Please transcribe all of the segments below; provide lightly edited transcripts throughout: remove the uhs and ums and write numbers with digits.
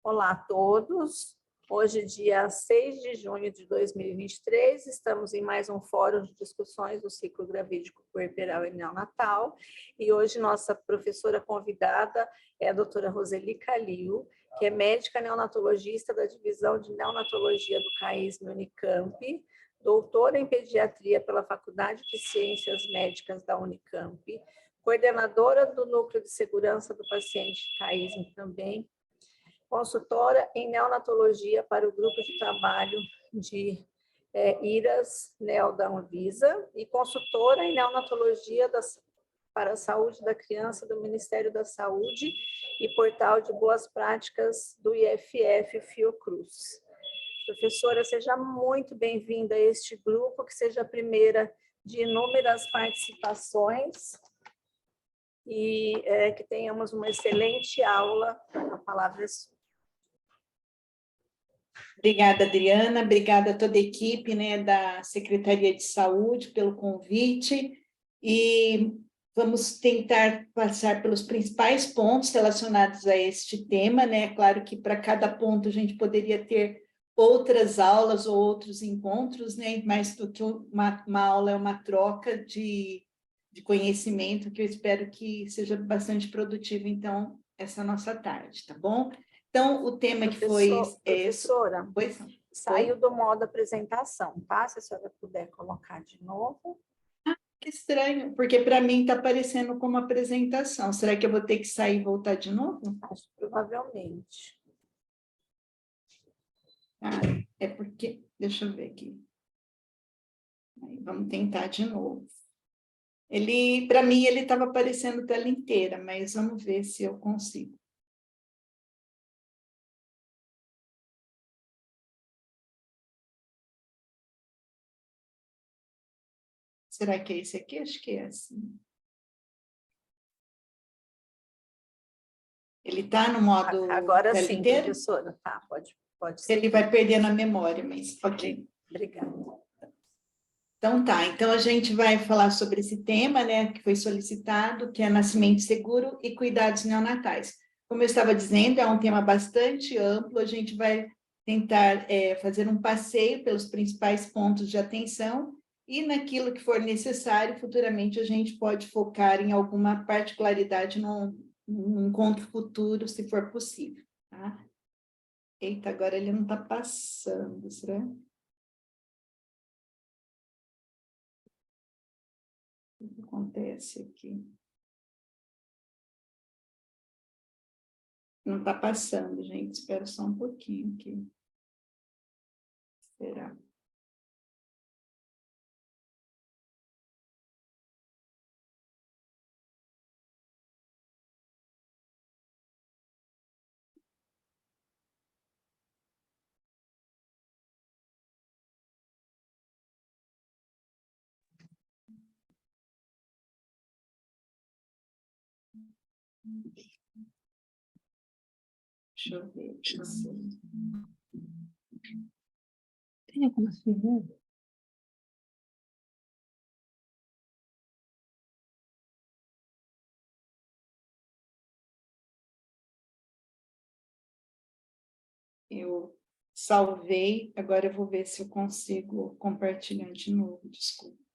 Olá a todos. Hoje, dia 6 de junho de 2023, estamos em mais um fórum de discussões do ciclo gravídico puerperal e neonatal. E hoje nossa professora convidada é a doutora Roseli Calil, que é médica neonatologista da Divisão de Neonatologia do CAISM Unicamp, doutora em pediatria pela Faculdade de Ciências Médicas da Unicamp, coordenadora do Núcleo de Segurança do Paciente CAISM também, consultora em neonatologia para o grupo de trabalho de IRAS, NEO da Anvisa, e consultora em neonatologia para a saúde da criança do Ministério da Saúde e portal de boas práticas do IFF Fiocruz. Professora, seja muito bem-vinda a este grupo, que seja a primeira de inúmeras participações e que tenhamos uma excelente aula. A palavra é sua. Obrigada, Adriana, obrigada a toda a equipe, né, da Secretaria de Saúde pelo convite, e vamos tentar passar pelos principais pontos relacionados a este tema, né? Claro que para cada ponto a gente poderia ter outras aulas ou outros encontros, né? Mais do que uma aula é uma troca de conhecimento, que eu espero que seja bastante produtivo, então, essa nossa tarde, tá bom? Então, o tema que foi... Professora, saiu do modo apresentação, tá? Se a senhora puder colocar de novo. Que estranho, porque para mim está aparecendo como apresentação. Será que eu vou ter que sair e voltar de novo? Acho que provavelmente. É porque... Deixa eu ver aqui. Aí, vamos tentar de novo. Para mim, ele estava aparecendo a tela inteira, mas vamos ver se eu consigo. Será que é esse aqui? Acho que é assim. Ele está no modo agora tela sim, inteira? professora. Tá, pode ser. Ele vai perdendo a memória, mas ok. Obrigada. Então tá, então a gente vai falar sobre esse tema, né, que foi solicitado, que é nascimento seguro e cuidados neonatais. Como eu estava dizendo, é um tema bastante amplo, a gente vai tentar fazer um passeio pelos principais pontos de atenção e naquilo que for necessário, futuramente a gente pode focar em alguma particularidade num encontro futuro, se for possível. Tá? Eita, agora ele não está passando, será? O que acontece aqui? Não está passando, gente. Espera só um pouquinho aqui. Será? Deixa eu ver. Tem alguma figura? Eu salvei, agora eu vou ver se eu consigo compartilhar de novo, desculpa.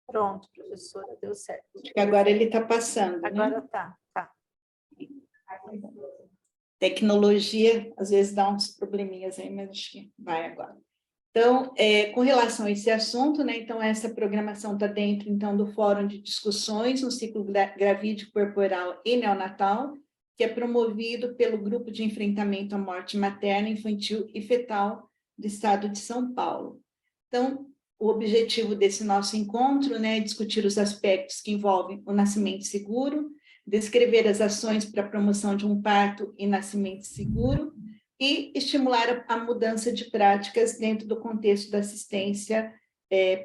Pronto, professora, deu certo. Agora ele está passando, Agora né? tá. Tecnologia, às vezes dá uns probleminhas aí, mas acho que vai agora. Então, com relação a esse assunto, né, então essa programação está dentro, então, do Fórum de Discussões no Ciclo Gravídico Puerperal e Neonatal, que é promovido pelo Grupo de Enfrentamento à Morte Materna, Infantil e Fetal do Estado de São Paulo. Então, o objetivo desse nosso encontro, né, é discutir os aspectos que envolvem o nascimento seguro, descrever as ações para a promoção de um parto e nascimento seguro e estimular a mudança de práticas dentro do contexto da assistência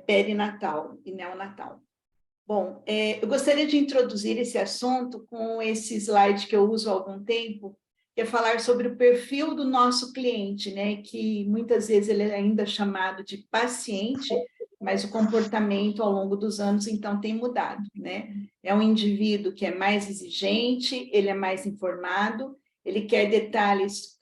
perinatal e neonatal. Bom, eu gostaria de introduzir esse assunto com esse slide que eu uso há algum tempo, que é falar sobre o perfil do nosso cliente, né? Que muitas vezes ele é ainda chamado de paciente, mas o comportamento ao longo dos anos, então, tem mudado, né? É um indivíduo que é mais exigente, ele é mais informado, ele quer detalhes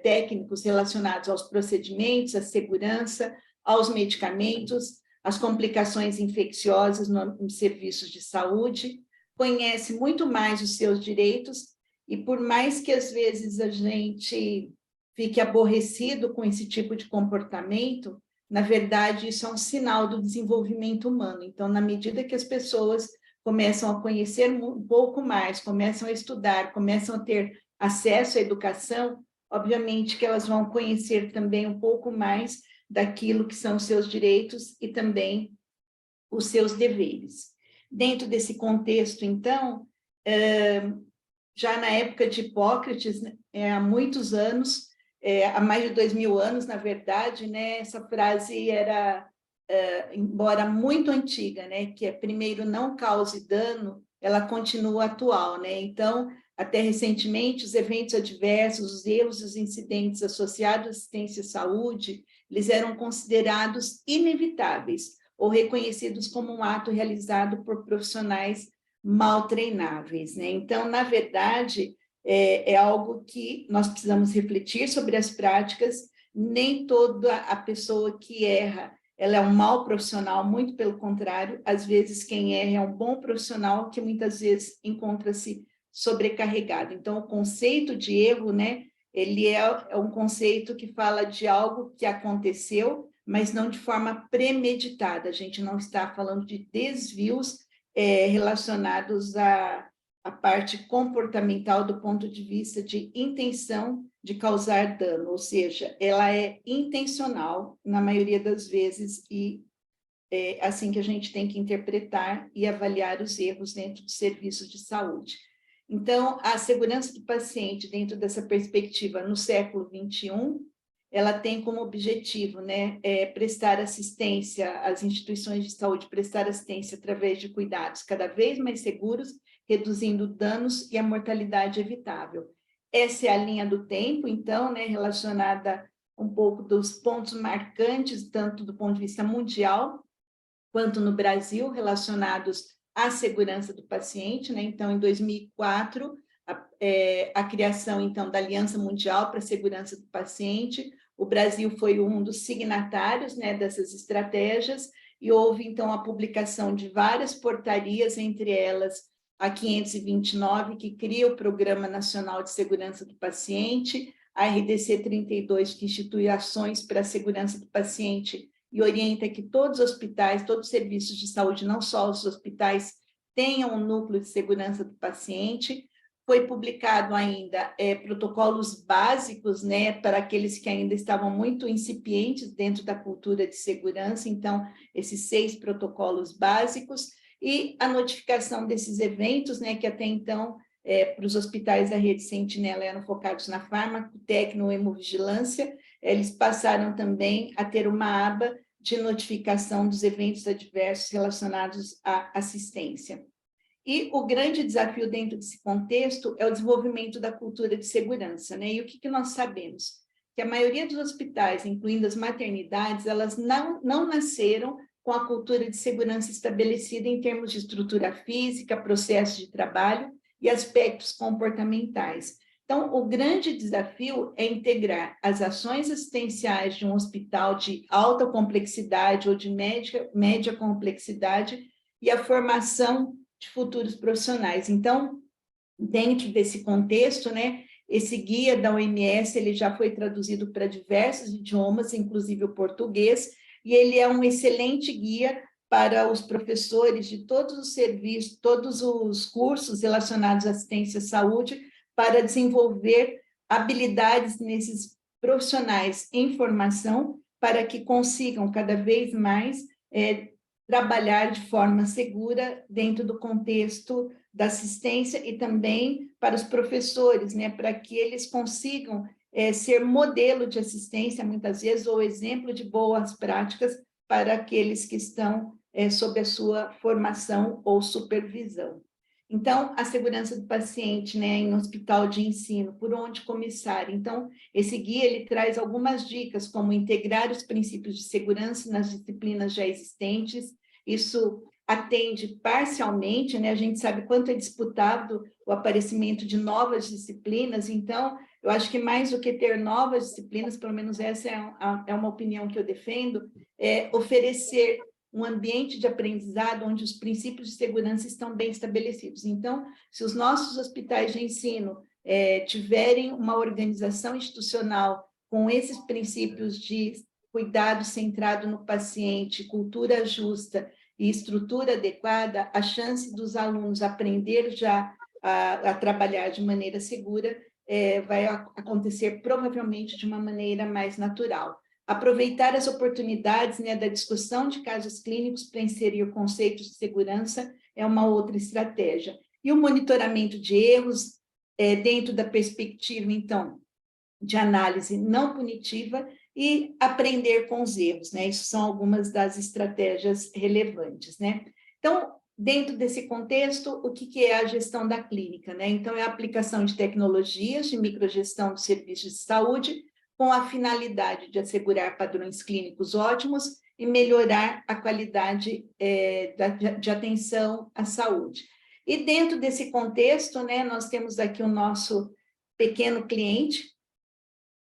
técnicos relacionados aos procedimentos, à segurança, aos medicamentos, as complicações infecciosas nos serviços de saúde, conhece muito mais os seus direitos, e por mais que às vezes a gente fique aborrecido com esse tipo de comportamento, na verdade isso é um sinal do desenvolvimento humano. Então, na medida que as pessoas começam a conhecer um pouco mais, começam a estudar, começam a ter acesso à educação, obviamente que elas vão conhecer também um pouco mais daquilo que são os seus direitos e também os seus deveres. Dentro desse contexto, então, já na época de Hipócrates, há muitos anos, há mais de 2000 anos, na verdade, né, essa frase era, embora muito antiga, né, que é primeiro não cause dano, ela continua atual, né? Então, até recentemente, os eventos adversos, os erros e os incidentes associados à assistência à saúde, eles eram considerados inevitáveis ou reconhecidos como um ato realizado por profissionais mal treináveis, né? Então, na verdade, é algo que nós precisamos refletir sobre as práticas. Nem toda a pessoa que erra, ela é um mau profissional, muito pelo contrário, às vezes quem erra é um bom profissional que muitas vezes encontra-se sobrecarregado. Então, o conceito de erro, né, ele é um conceito que fala de algo que aconteceu, mas não de forma premeditada. A gente não está falando de desvios relacionados à parte comportamental do ponto de vista de intenção de causar dano, ou seja, ela é intencional na maioria das vezes e é assim que a gente tem que interpretar e avaliar os erros dentro do serviço de saúde. Então, a segurança do paciente dentro dessa perspectiva no século XXI, ela tem como objetivo, né, prestar assistência às instituições de saúde, prestar assistência através de cuidados cada vez mais seguros, reduzindo danos e a mortalidade evitável. Essa é a linha do tempo, então, né, relacionada um pouco dos pontos marcantes, tanto do ponto de vista mundial, quanto no Brasil, relacionados à segurança do paciente, né? Então, em 2004, a criação, então, da Aliança Mundial para a Segurança do Paciente, o Brasil foi um dos signatários, né, dessas estratégias, e houve, então, a publicação de várias portarias, entre elas a 529, que cria o Programa Nacional de Segurança do Paciente, a RDC 32, que institui ações para a segurança do paciente e orienta que todos os hospitais, todos os serviços de saúde, não só os hospitais, tenham um núcleo de segurança do paciente. Foi publicado ainda protocolos básicos, né, para aqueles que ainda estavam muito incipientes dentro da cultura de segurança, então, esses 6 protocolos básicos, e a notificação desses eventos, né, que até então, para os hospitais da rede Sentinela eram focados na fármaco, tecno, hemovigilância, eles passaram também a ter uma aba de notificação dos eventos adversos relacionados à assistência. E o grande desafio dentro desse contexto é o desenvolvimento da cultura de segurança, né? E o que nós sabemos? Que a maioria dos hospitais, incluindo as maternidades, elas não nasceram com a cultura de segurança estabelecida em termos de estrutura física, processos de trabalho e aspectos comportamentais. Então, o grande desafio é integrar as ações assistenciais de um hospital de alta complexidade ou de média complexidade e a formação de futuros profissionais. Então, dentro desse contexto, né, esse guia da OMS, ele já foi traduzido para diversos idiomas, inclusive o português, e ele é um excelente guia para os professores de todos os serviços, todos os cursos relacionados à assistência à saúde, para desenvolver habilidades nesses profissionais em formação, para que consigam cada vez mais trabalhar de forma segura dentro do contexto da assistência e também para os professores, né, para que eles consigam ser modelo de assistência, muitas vezes, ou exemplo de boas práticas para aqueles que estão sob a sua formação ou supervisão. Então, a segurança do paciente, né, em hospital de ensino, por onde começar? Então, esse guia ele traz algumas dicas, como integrar os princípios de segurança nas disciplinas já existentes. Isso atende parcialmente, né? A gente sabe quanto é disputado o aparecimento de novas disciplinas, então, eu acho que mais do que ter novas disciplinas, pelo menos essa é uma opinião que eu defendo, é oferecer um ambiente de aprendizado onde os princípios de segurança estão bem estabelecidos. Então, se os nossos hospitais de ensino tiverem uma organização institucional com esses princípios de cuidado centrado no paciente, cultura justa e estrutura adequada, a chance dos alunos aprender já a trabalhar de maneira segura vai acontecer provavelmente de uma maneira mais natural. Aproveitar as oportunidades, né, da discussão de casos clínicos para inserir o conceito de segurança é uma outra estratégia. E o monitoramento de erros dentro da perspectiva, então, de análise não punitiva e aprender com os erros, né? Isso são algumas das estratégias relevantes, né? Então, dentro desse contexto, o que é a gestão da clínica, né? Então, é a aplicação de tecnologias de microgestão de serviços de saúde com a finalidade de assegurar padrões clínicos ótimos e melhorar a qualidade de atenção à saúde. E dentro desse contexto, né, nós temos aqui o nosso pequeno cliente,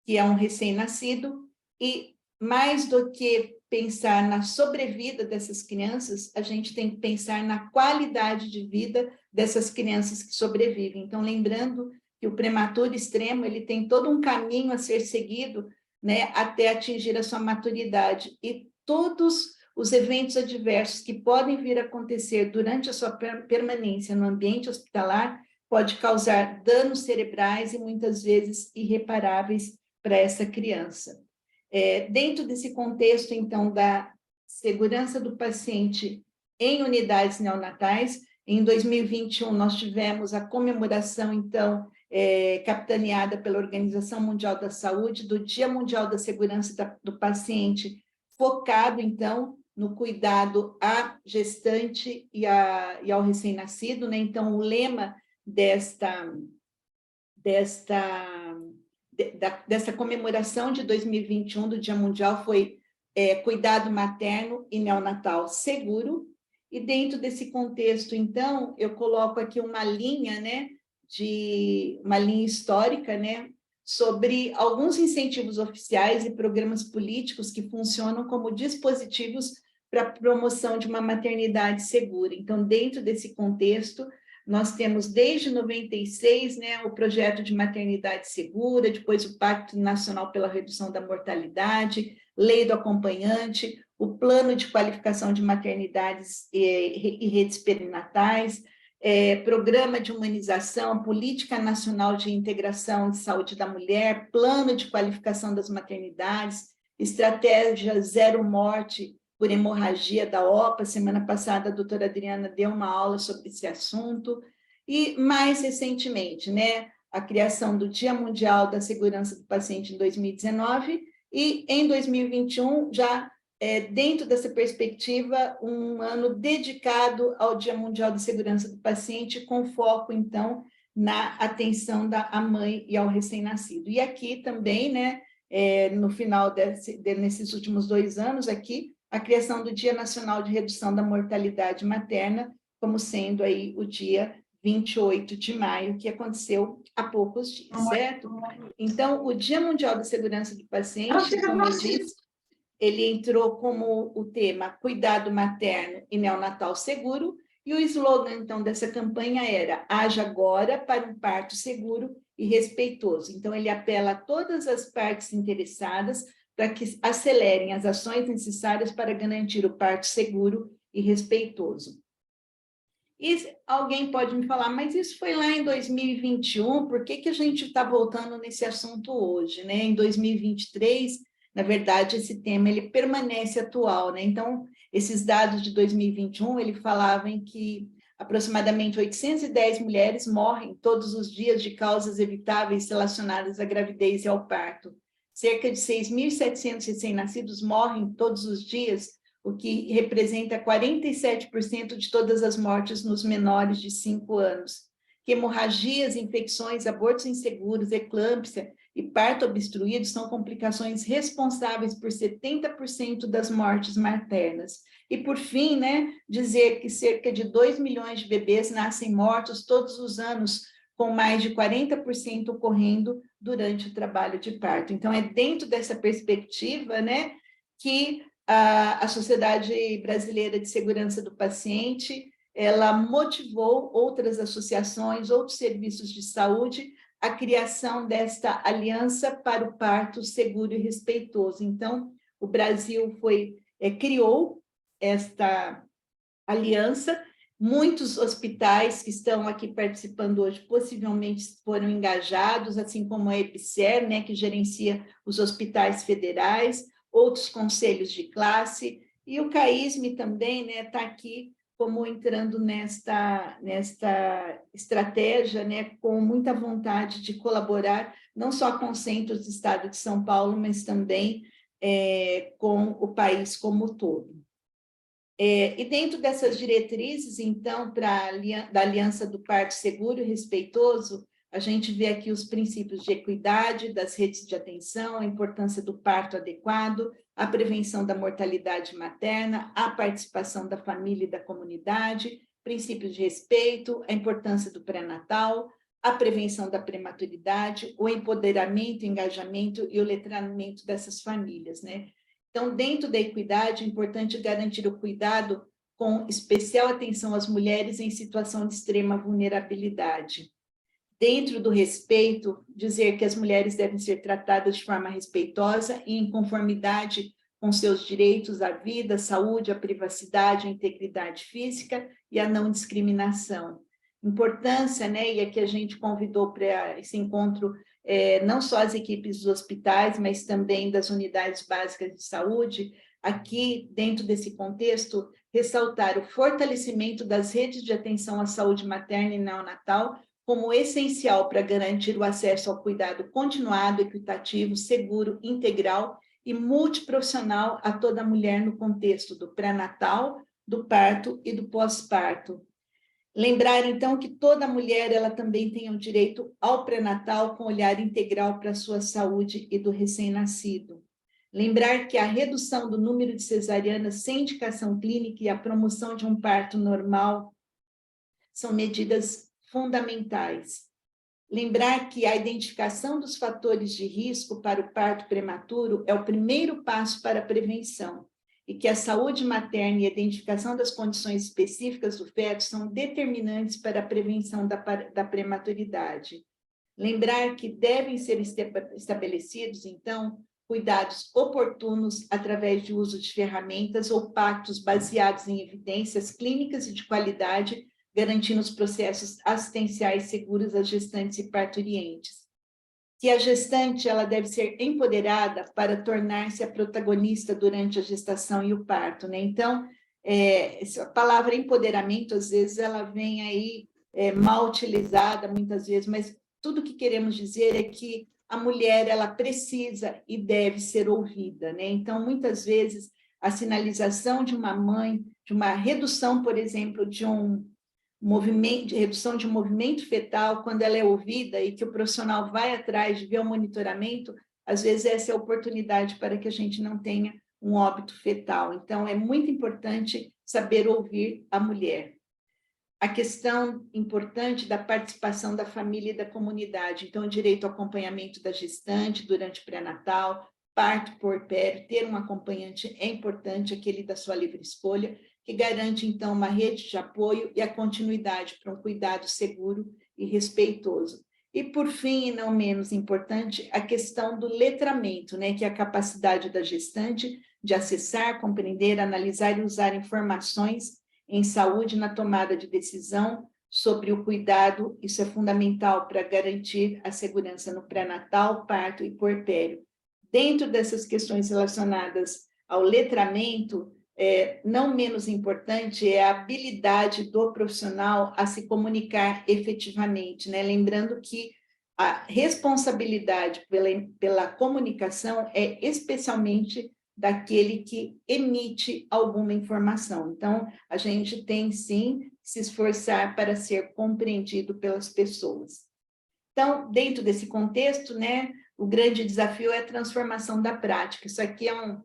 que é um recém-nascido, e mais do que pensar na sobrevida dessas crianças, a gente tem que pensar na qualidade de vida dessas crianças que sobrevivem. Então, lembrando que o prematuro extremo, ele tem todo um caminho a ser seguido, né, até atingir a sua maturidade. E todos os eventos adversos que podem vir a acontecer durante a sua permanência no ambiente hospitalar pode causar danos cerebrais e muitas vezes irreparáveis para essa criança. Dentro desse contexto, então, da segurança do paciente em unidades neonatais, em 2021 nós tivemos a comemoração, então, capitaneada pela Organização Mundial da Saúde, do Dia Mundial da Segurança do Paciente, focado, então, no cuidado à gestante e ao recém-nascido, né? Então, o lema dessa comemoração de 2021 do Dia Mundial foi cuidado materno e neonatal seguro, e dentro desse contexto, então, eu coloco aqui uma linha, né, uma linha histórica, né, sobre alguns incentivos oficiais e programas políticos que funcionam como dispositivos para a promoção de uma maternidade segura. Então, dentro desse contexto, nós temos desde 96, né, o projeto de maternidade segura, depois o Pacto Nacional pela Redução da Mortalidade, Lei do Acompanhante, o Plano de Qualificação de Maternidades e Redes Perinatais, Programa de Humanização, Política Nacional de Integração de Saúde da Mulher, Plano de Qualificação das Maternidades, Estratégia Zero Morte por Hemorragia da OPA. Semana passada, a doutora Adriana deu uma aula sobre esse assunto. E, mais recentemente, né, a criação do Dia Mundial da Segurança do Paciente em 2019 e, em 2021, já dentro dessa perspectiva, um ano dedicado ao Dia Mundial da Segurança do Paciente, com foco, então, na atenção à mãe e ao recém-nascido. E aqui também, né, no final nesses últimos 2 anos, aqui, a criação do Dia Nacional de Redução da Mortalidade Materna, como sendo aí o dia 28 de maio, que aconteceu há poucos dias, certo? Então, o Dia Mundial da Segurança do Paciente, como eu disse, ele entrou como o tema Cuidado Materno e Neonatal Seguro, e o slogan, então, dessa campanha era Haja agora para um parto seguro e respeitoso. Então, ele apela a todas as partes interessadas para que acelerem as ações necessárias para garantir o parto seguro e respeitoso. E alguém pode me falar, mas isso foi lá em 2021, por que que a gente está voltando nesse assunto hoje, né? Em 2023, na verdade, esse tema ele permanece atual, né? Então, esses dados de 2021, ele falava em que aproximadamente 810 mulheres morrem todos os dias de causas evitáveis relacionadas à gravidez e ao parto. Cerca de 6.700 recém-nascidos morrem todos os dias, o que representa 47% de todas as mortes nos menores de 5 anos. Que hemorragias, infecções, abortos inseguros, eclâmpsia e parto obstruído são complicações responsáveis por 70% das mortes maternas. E, por fim, né, dizer que cerca de 2 milhões de bebês nascem mortos todos os anos, com mais de 40% ocorrendo durante o trabalho de parto. Então, é dentro dessa perspectiva, né, que a Sociedade Brasileira de Segurança do Paciente, ela motivou outras associações, outros serviços de saúde, a criação desta aliança para o parto seguro e respeitoso. Então, o Brasil criou esta aliança. Muitos hospitais que estão aqui participando hoje possivelmente foram engajados, assim como a EBSER, né, que gerencia os hospitais federais, outros conselhos de classe, e o CAISM também, né, está aqui como entrando nesta estratégia, né, com muita vontade de colaborar, não só com centros do Estado de São Paulo, mas também com o país como um todo. E dentro dessas diretrizes, então, da Aliança do Parto Seguro e Respeitoso, a gente vê aqui os princípios de equidade, das redes de atenção, a importância do parto adequado, a prevenção da mortalidade materna, a participação da família e da comunidade, princípios de respeito, a importância do pré-natal, a prevenção da prematuridade, o empoderamento, o engajamento e o letramento dessas famílias, né? Então, dentro da equidade, é importante garantir o cuidado com especial atenção às mulheres em situação de extrema vulnerabilidade. Dentro do respeito, dizer que as mulheres devem ser tratadas de forma respeitosa e em conformidade com seus direitos à vida, à saúde, à privacidade, à integridade física e à não discriminação. Importância, né, e aqui a gente convidou para esse encontro não só as equipes dos hospitais, mas também das unidades básicas de saúde, aqui, dentro desse contexto, ressaltar o fortalecimento das redes de atenção à saúde materna e neonatal como essencial para garantir o acesso ao cuidado continuado, equitativo, seguro, integral e multiprofissional a toda mulher no contexto do pré-natal, do parto e do pós-parto. Lembrar, então, que toda mulher ela também tem o direito ao pré-natal com olhar integral para a sua saúde e do recém-nascido. Lembrar que a redução do número de cesarianas sem indicação clínica e a promoção de um parto normal são medidas fundamentais. Lembrar que a identificação dos fatores de risco para o parto prematuro é o primeiro passo para a prevenção e que a saúde materna e a identificação das condições específicas do feto são determinantes para a prevenção da prematuridade. Lembrar que devem ser estabelecidos, então, cuidados oportunos através de uso de ferramentas ou pactos baseados em evidências clínicas e de qualidade, garantindo os processos assistenciais seguros às gestantes e parturientes. Que a gestante ela deve ser empoderada para tornar-se a protagonista durante a gestação e o parto, né? Então, a palavra empoderamento, às vezes, ela vem aí mal utilizada, muitas vezes, mas tudo que queremos dizer é que a mulher, ela precisa e deve ser ouvida, né? Então, muitas vezes, a sinalização de uma mãe, de uma redução, por exemplo, de redução de um movimento fetal, quando ela é ouvida e que o profissional vai atrás de ver o monitoramento, às vezes essa é a oportunidade para que a gente não tenha um óbito fetal. Então, é muito importante saber ouvir a mulher. A questão importante da participação da família e da comunidade. Então, o direito ao acompanhamento da gestante durante o pré-natal, parto puerpério, ter um acompanhante é importante, aquele da sua livre escolha, que garante, então, uma rede de apoio e a continuidade para um cuidado seguro e respeitoso. E, por fim, e não menos importante, a questão do letramento, né, que é a capacidade da gestante de acessar, compreender, analisar e usar informações em saúde na tomada de decisão sobre o cuidado. Isso é fundamental para garantir a segurança no pré-natal, parto e puerpério. Dentro dessas questões relacionadas ao letramento, não menos importante é a habilidade do profissional a se comunicar efetivamente, né? Lembrando que a responsabilidade pela comunicação é especialmente daquele que emite alguma informação. Então, a gente tem, sim, se esforçar para ser compreendido pelas pessoas. Então, dentro desse contexto, né, o grande desafio é a transformação da prática. Isso aqui é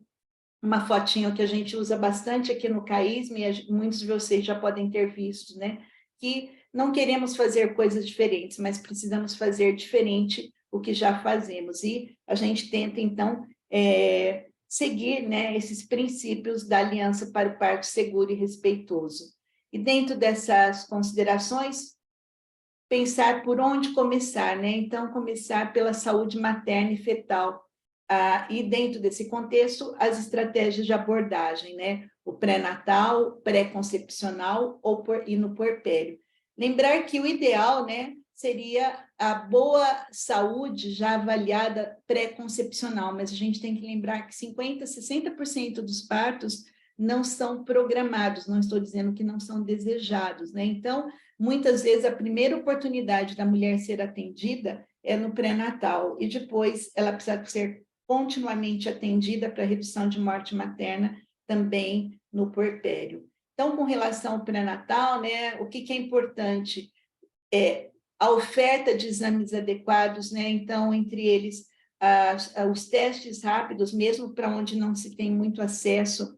uma fotinha que a gente usa bastante aqui no CAISM, e muitos de vocês já podem ter visto, né, que não queremos fazer coisas diferentes, mas precisamos fazer diferente o que já fazemos. E a gente tenta, então, seguir, né, esses princípios da Aliança para o Parto Seguro e Respeitoso. E dentro dessas considerações, pensar por onde começar, né? Então, começar pela saúde materna e fetal. E dentro desse contexto, as estratégias de abordagem, né? O pré-natal, pré-concepcional e no puerpério. Lembrar que o ideal, né, seria a boa saúde já avaliada pré-concepcional, mas a gente tem que lembrar que 50%, 60% dos partos não são programados, não estou dizendo que não são desejados, né? Então, muitas vezes a primeira oportunidade da mulher ser atendida é no pré-natal, e depois ela precisa ser continuamente atendida para redução de morte materna também no puerpério. Então, com relação ao pré-natal, né, o que é importante é a oferta de exames adequados, né? Então, entre eles, os testes rápidos, mesmo para onde não se tem muito acesso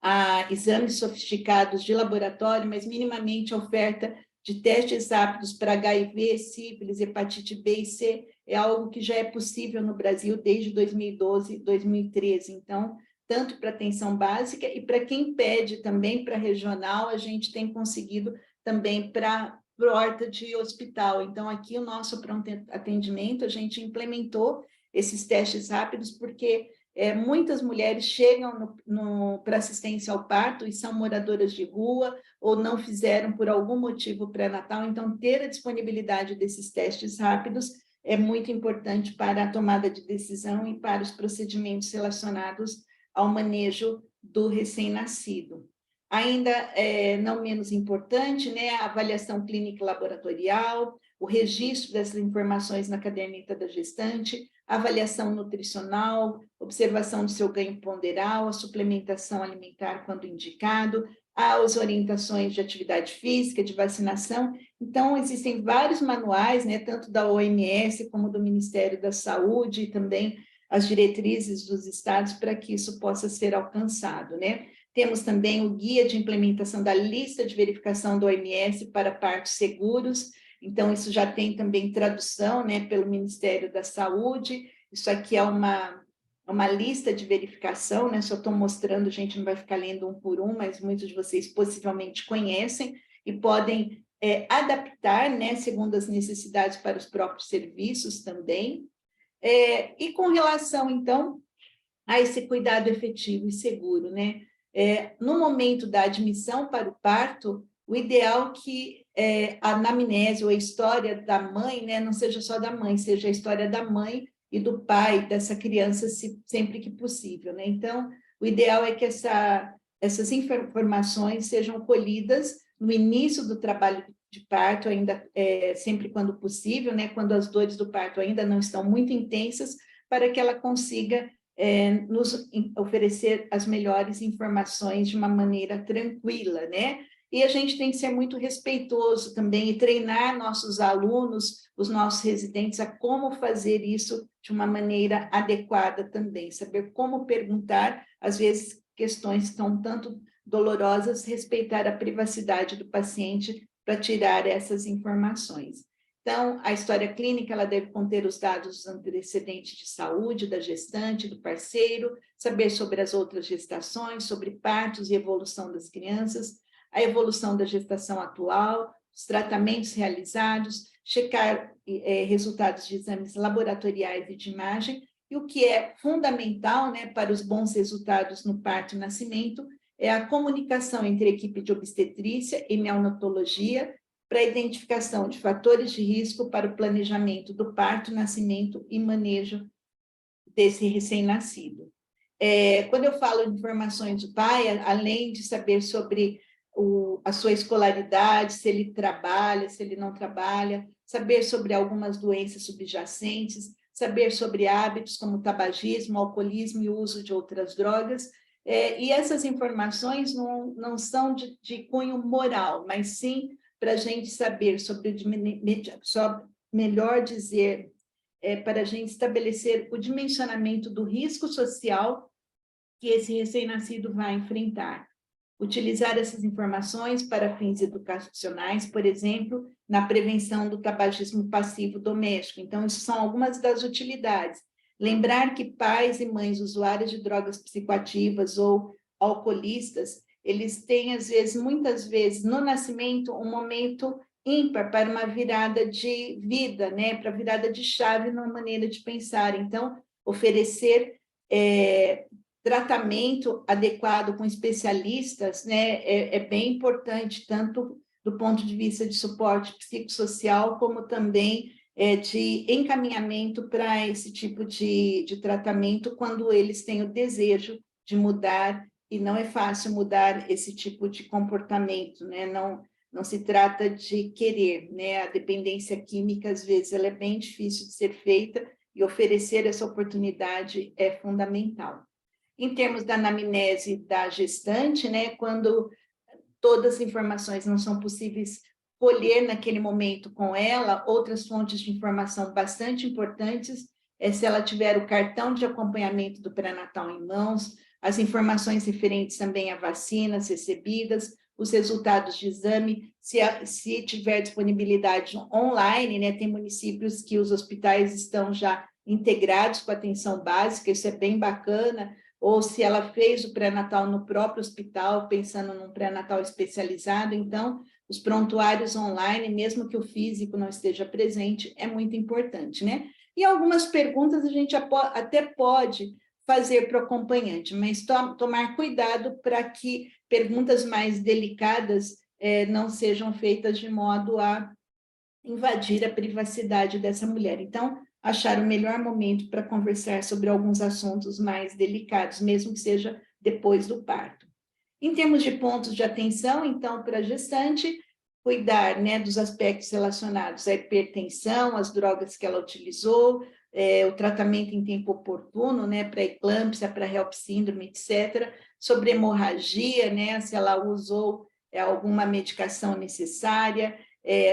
a exames sofisticados de laboratório, mas minimamente a oferta de testes rápidos para HIV, sífilis, hepatite B e C, é algo que já é possível no Brasil desde 2012, 2013. Então, tanto para atenção básica e para quem pede também para regional, a gente tem conseguido também para horta de hospital. Então, aqui o nosso pronto atendimento, a gente implementou esses testes rápidos porque muitas mulheres chegam para assistência ao parto e são moradoras de rua ou não fizeram por algum motivo pré-natal, então ter a disponibilidade desses testes rápidos é muito importante para a tomada de decisão e para os procedimentos relacionados ao manejo do recém-nascido. Ainda não menos importante, né, a avaliação clínica laboratorial, o registro dessas informações na caderneta da gestante, a avaliação nutricional, observação do seu ganho ponderal, a suplementação alimentar quando indicado, as orientações de atividade física, de vacinação. Então, existem vários manuais, né, tanto da OMS como do Ministério da Saúde, e também as diretrizes dos estados para que isso possa ser alcançado, né? Temos também o guia de implementação da lista de verificação do OMS para partos seguros. Então, isso já tem também tradução, né, pelo Ministério da Saúde. Isso aqui é uma lista de verificação, né? Só estou mostrando, a gente não vai ficar lendo um por um, mas muitos de vocês possivelmente conhecem e podem adaptar, né, segundo as necessidades para os próprios serviços também. E com relação, então, a esse cuidado efetivo e seguro, né? No momento da admissão para o parto, o ideal que a anamnese ou a história da mãe, né, não seja só da mãe, seja a história da mãe e do pai dessa criança, sempre que possível, né? Então, o ideal é que essas informações sejam colhidas no início do trabalho de parto, ainda sempre quando possível, né, quando as dores do parto ainda não estão muito intensas, para que ela consiga nos oferecer as melhores informações de uma maneira tranquila, né? E a gente tem que ser muito respeitoso também e treinar nossos alunos, os nossos residentes, a como fazer isso de uma maneira adequada também, saber como perguntar, às vezes, questões que estão tanto dolorosas, respeitar a privacidade do paciente para tirar essas informações. Então, a história clínica ela deve conter os dados dos antecedentes de saúde da gestante, do parceiro, saber sobre as outras gestações, sobre partos e evolução das crianças, a evolução da gestação atual, os tratamentos realizados, checar resultados de exames laboratoriais e de imagem, e o que é fundamental, né, para os bons resultados no parto e nascimento é a comunicação entre a equipe de obstetrícia e neonatologia para a identificação de fatores de risco para o planejamento do parto, nascimento e manejo desse recém-nascido. Quando eu falo de informações do pai, além de saber sobre a sua escolaridade, se ele trabalha, se ele não trabalha, saber sobre algumas doenças subjacentes, saber sobre hábitos como tabagismo, alcoolismo e uso de outras drogas. E essas informações não são de cunho moral, mas sim para a gente saber sobre melhor dizer, para a gente estabelecer o dimensionamento do risco social que esse recém-nascido vai enfrentar. Utilizar essas informações para fins educacionais, por exemplo, na prevenção do tabagismo passivo doméstico. Então, isso são algumas das utilidades. Lembrar que pais e mães usuários de drogas psicoativas ou alcoolistas, eles têm, às vezes, muitas vezes, no nascimento, um momento ímpar para uma virada de vida, né? Para virada de chave numa maneira de pensar. Então, oferecer tratamento adequado com especialistas, né, é bem importante, tanto do ponto de vista de suporte psicossocial, como também de encaminhamento para esse tipo de tratamento, quando eles têm o desejo de mudar, e não é fácil mudar esse tipo de comportamento, né? Não se trata de querer, né? A dependência química, às vezes, ela é bem difícil de ser feita, e oferecer essa oportunidade é fundamental. Em termos da anamnese da gestante, né, quando todas as informações não são possíveis colher naquele momento com ela, outras fontes de informação bastante importantes é se ela tiver o cartão de acompanhamento do pré-natal em mãos, as informações referentes também a vacinas recebidas, os resultados de exame, se tiver disponibilidade online, né, tem municípios que os hospitais estão já integrados com a atenção básica, isso é bem bacana, ou se ela fez o pré-natal no próprio hospital, pensando num pré-natal especializado. Então, os prontuários online, mesmo que o físico não esteja presente, é muito importante, né? E algumas perguntas a gente até pode fazer para o acompanhante, mas tomar cuidado para que perguntas mais delicadas não sejam feitas de modo a invadir a privacidade dessa mulher. Então, achar o melhor momento para conversar sobre alguns assuntos mais delicados, mesmo que seja depois do parto. Em termos de pontos de atenção, então, para a gestante, cuidar, né, dos aspectos relacionados à hipertensão, as drogas que ela utilizou, o tratamento em tempo oportuno, né, para eclâmpsia, para HELP síndrome, etc. Sobre hemorragia, né, se ela usou alguma medicação necessária,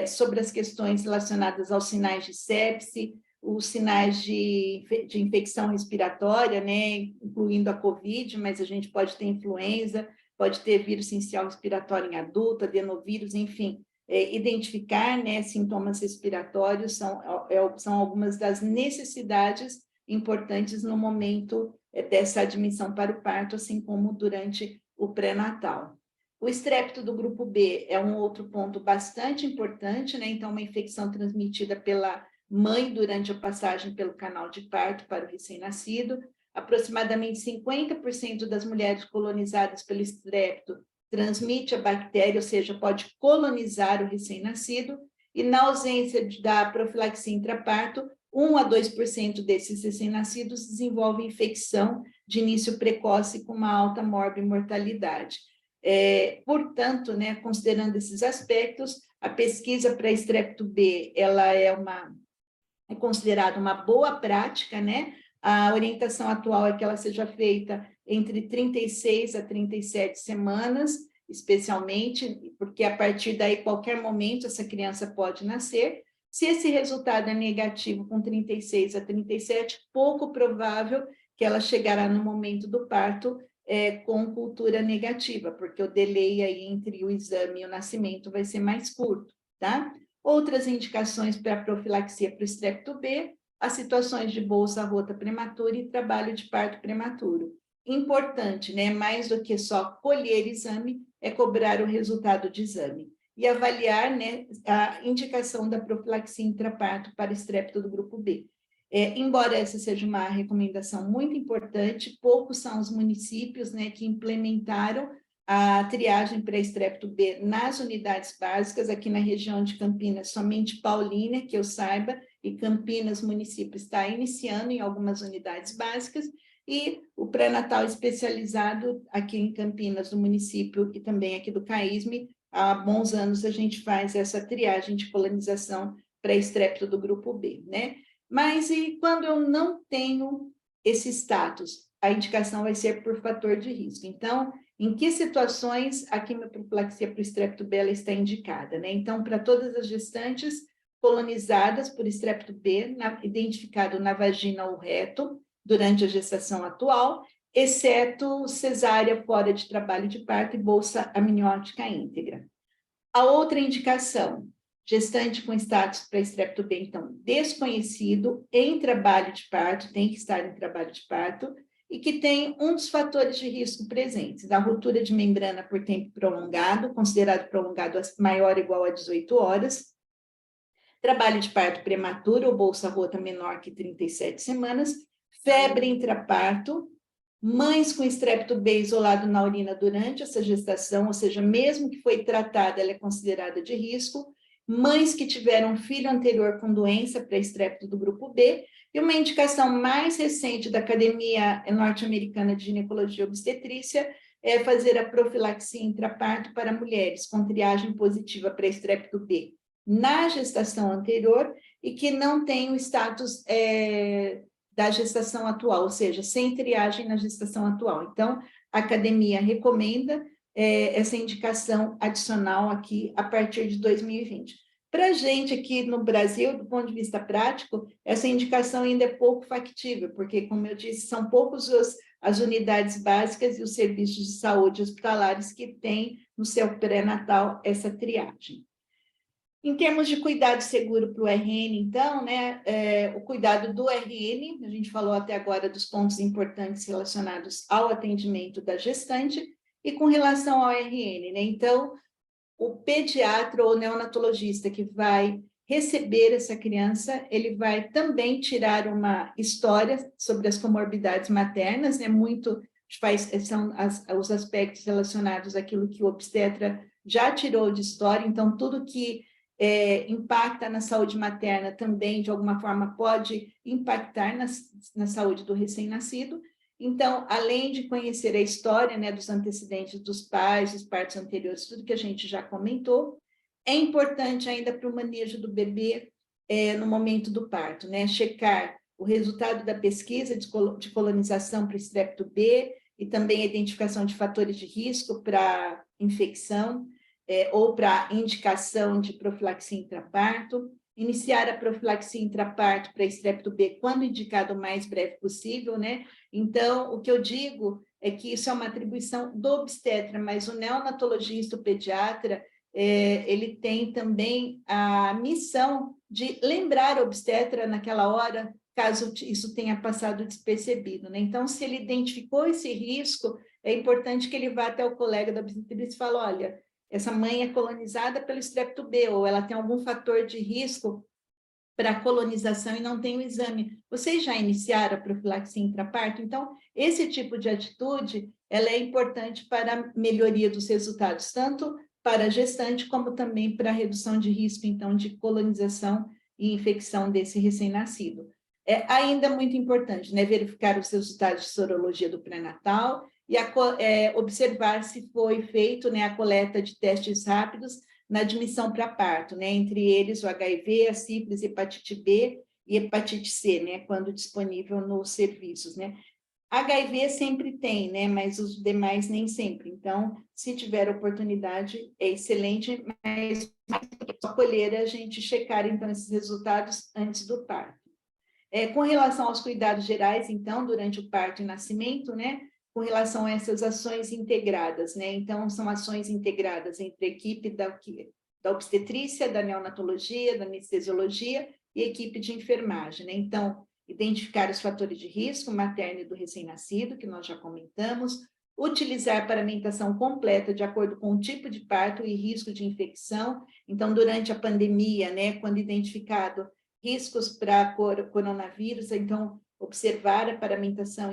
sobre as questões relacionadas aos sinais de sepse, os sinais de infecção respiratória, né, incluindo a COVID, mas a gente pode ter influenza, pode ter vírus sincial respiratório em adulto, adenovírus, enfim. Identificar, né, sintomas respiratórios são algumas das necessidades importantes no momento dessa admissão para o parto, assim como durante o pré-natal. O estrépito do grupo B é um outro ponto bastante importante, né? Então, uma infecção transmitida pela mãe durante a passagem pelo canal de parto para o recém-nascido. Aproximadamente 50% das mulheres colonizadas pelo estrépito transmite a bactéria, ou seja, pode colonizar o recém-nascido, e na ausência da profilaxia intraparto, 1 a 2% desses recém-nascidos desenvolvem infecção de início precoce com uma alta morbimortalidade. Portanto, né, considerando esses aspectos, a pesquisa para estrépito B, ela é considerada uma boa prática, né? A orientação atual é que ela seja feita entre 36 a 37 semanas, especialmente, porque a partir daí, qualquer momento, essa criança pode nascer. Se esse resultado é negativo com 36 a 37, pouco provável que ela chegará no momento do parto com cultura negativa, porque o delay aí entre o exame e o nascimento vai ser mais curto, tá? Outras indicações para profilaxia para o estrépito B, as situações de bolsa rota prematura e trabalho de parto prematuro. Importante, né? Mais do que só colher exame, é cobrar o resultado de exame. E avaliar, né, a indicação da profilaxia intraparto para estrépito do grupo B. Embora essa seja uma recomendação muito importante, poucos são os municípios, né, que implementaram a triagem para estrepto B nas unidades básicas, aqui na região de Campinas, somente Paulínia, que eu saiba, e Campinas, município, está iniciando em algumas unidades básicas, e o pré-natal especializado aqui em Campinas, no município, e também aqui do CAISM, há bons anos a gente faz essa triagem de colonização para estrepto do grupo B, né? Mas e quando eu não tenho esse status? A indicação vai ser por fator de risco. Então, em que situações a quimioprofilaxia para o estrepto B ela está indicada, né? Então, para todas as gestantes colonizadas por estrepto B, identificado na vagina ou reto, durante a gestação atual, exceto cesárea fora de trabalho de parto e bolsa amniótica íntegra. A outra indicação, gestante com status para estrepto B, então, desconhecido, em trabalho de parto, tem que estar em trabalho de parto, e que tem um dos fatores de risco presentes, da ruptura de membrana por tempo prolongado, considerado prolongado maior ou igual a 18 horas, trabalho de parto prematuro ou bolsa rota menor que 37 semanas, febre intraparto, mães com estrepto B isolado na urina durante essa gestação, ou seja, mesmo que foi tratada, ela é considerada de risco, mães que tiveram filho anterior com doença pré-estrepto do grupo B, e uma indicação mais recente da Academia Norte-Americana de Ginecologia e Obstetrícia é fazer a profilaxia intraparto para mulheres com triagem positiva pré-estrepto B na gestação anterior e que não tem o status da gestação atual, ou seja, sem triagem na gestação atual. Então, a academia recomenda essa indicação adicional aqui a partir de 2020. Para a gente aqui no Brasil, do ponto de vista prático, essa indicação ainda é pouco factível, porque, como eu disse, são poucos as unidades básicas e os serviços de saúde hospitalares que têm no seu pré-natal essa triagem. Em termos de cuidado seguro para o RN, então, né, o cuidado do RN, a gente falou até agora dos pontos importantes relacionados ao atendimento da gestante, e com relação ao RN, né, então, o pediatra ou neonatologista que vai receber essa criança, ele vai também tirar uma história sobre as comorbidades maternas, né, são os aspectos relacionados àquilo que o obstetra já tirou de história, então, tudo que impacta na saúde materna também, de alguma forma, pode impactar na saúde do recém-nascido. Então, além de conhecer a história, né, dos antecedentes dos pais, dos partos anteriores, tudo que a gente já comentou, é importante ainda para o manejo do bebê no momento do parto, né, checar o resultado da pesquisa de colonização para estrepto B e também a identificação de fatores de risco para infecção, ou para indicação de profilaxia intraparto, iniciar a profilaxia intraparto para estrepto B quando indicado o mais breve possível, né? Então, o que eu digo é que isso é uma atribuição do obstetra, mas o neonatologista, o pediatra, ele tem também a missão de lembrar o obstetra naquela hora, caso isso tenha passado despercebido, né? Então, se ele identificou esse risco, é importante que ele vá até o colega da obstetrícia e fale, olha, essa mãe é colonizada pelo estrepto B, ou ela tem algum fator de risco para colonização e não tem o exame. Vocês já iniciaram a profilaxia intraparto? Então, esse tipo de atitude, ela é importante para a melhoria dos resultados, tanto para a gestante, como também para a redução de risco, então, de colonização e infecção desse recém-nascido. É ainda muito importante, né, verificar os resultados de sorologia do pré-natal e observar se foi feito, né, a coleta de testes rápidos na admissão para parto, né, entre eles o HIV, a sífilis, hepatite B e hepatite C, né, quando disponível nos serviços, né. HIV sempre tem, né, mas os demais nem sempre. Então, se tiver oportunidade, é excelente, mas acolher a gente checar, então, esses resultados antes do parto. Com relação aos cuidados gerais, então, durante o parto e nascimento, né, com relação a essas ações integradas, né, então, são ações integradas entre a equipe da obstetrícia, da neonatologia, da anestesiologia e equipe de enfermagem, né, então, identificar os fatores de risco materno e do recém-nascido, que nós já comentamos, utilizar paramentação completa de acordo com o tipo de parto e risco de infecção, então, durante a pandemia, né, quando identificado riscos para coronavírus, então, observar a paramentação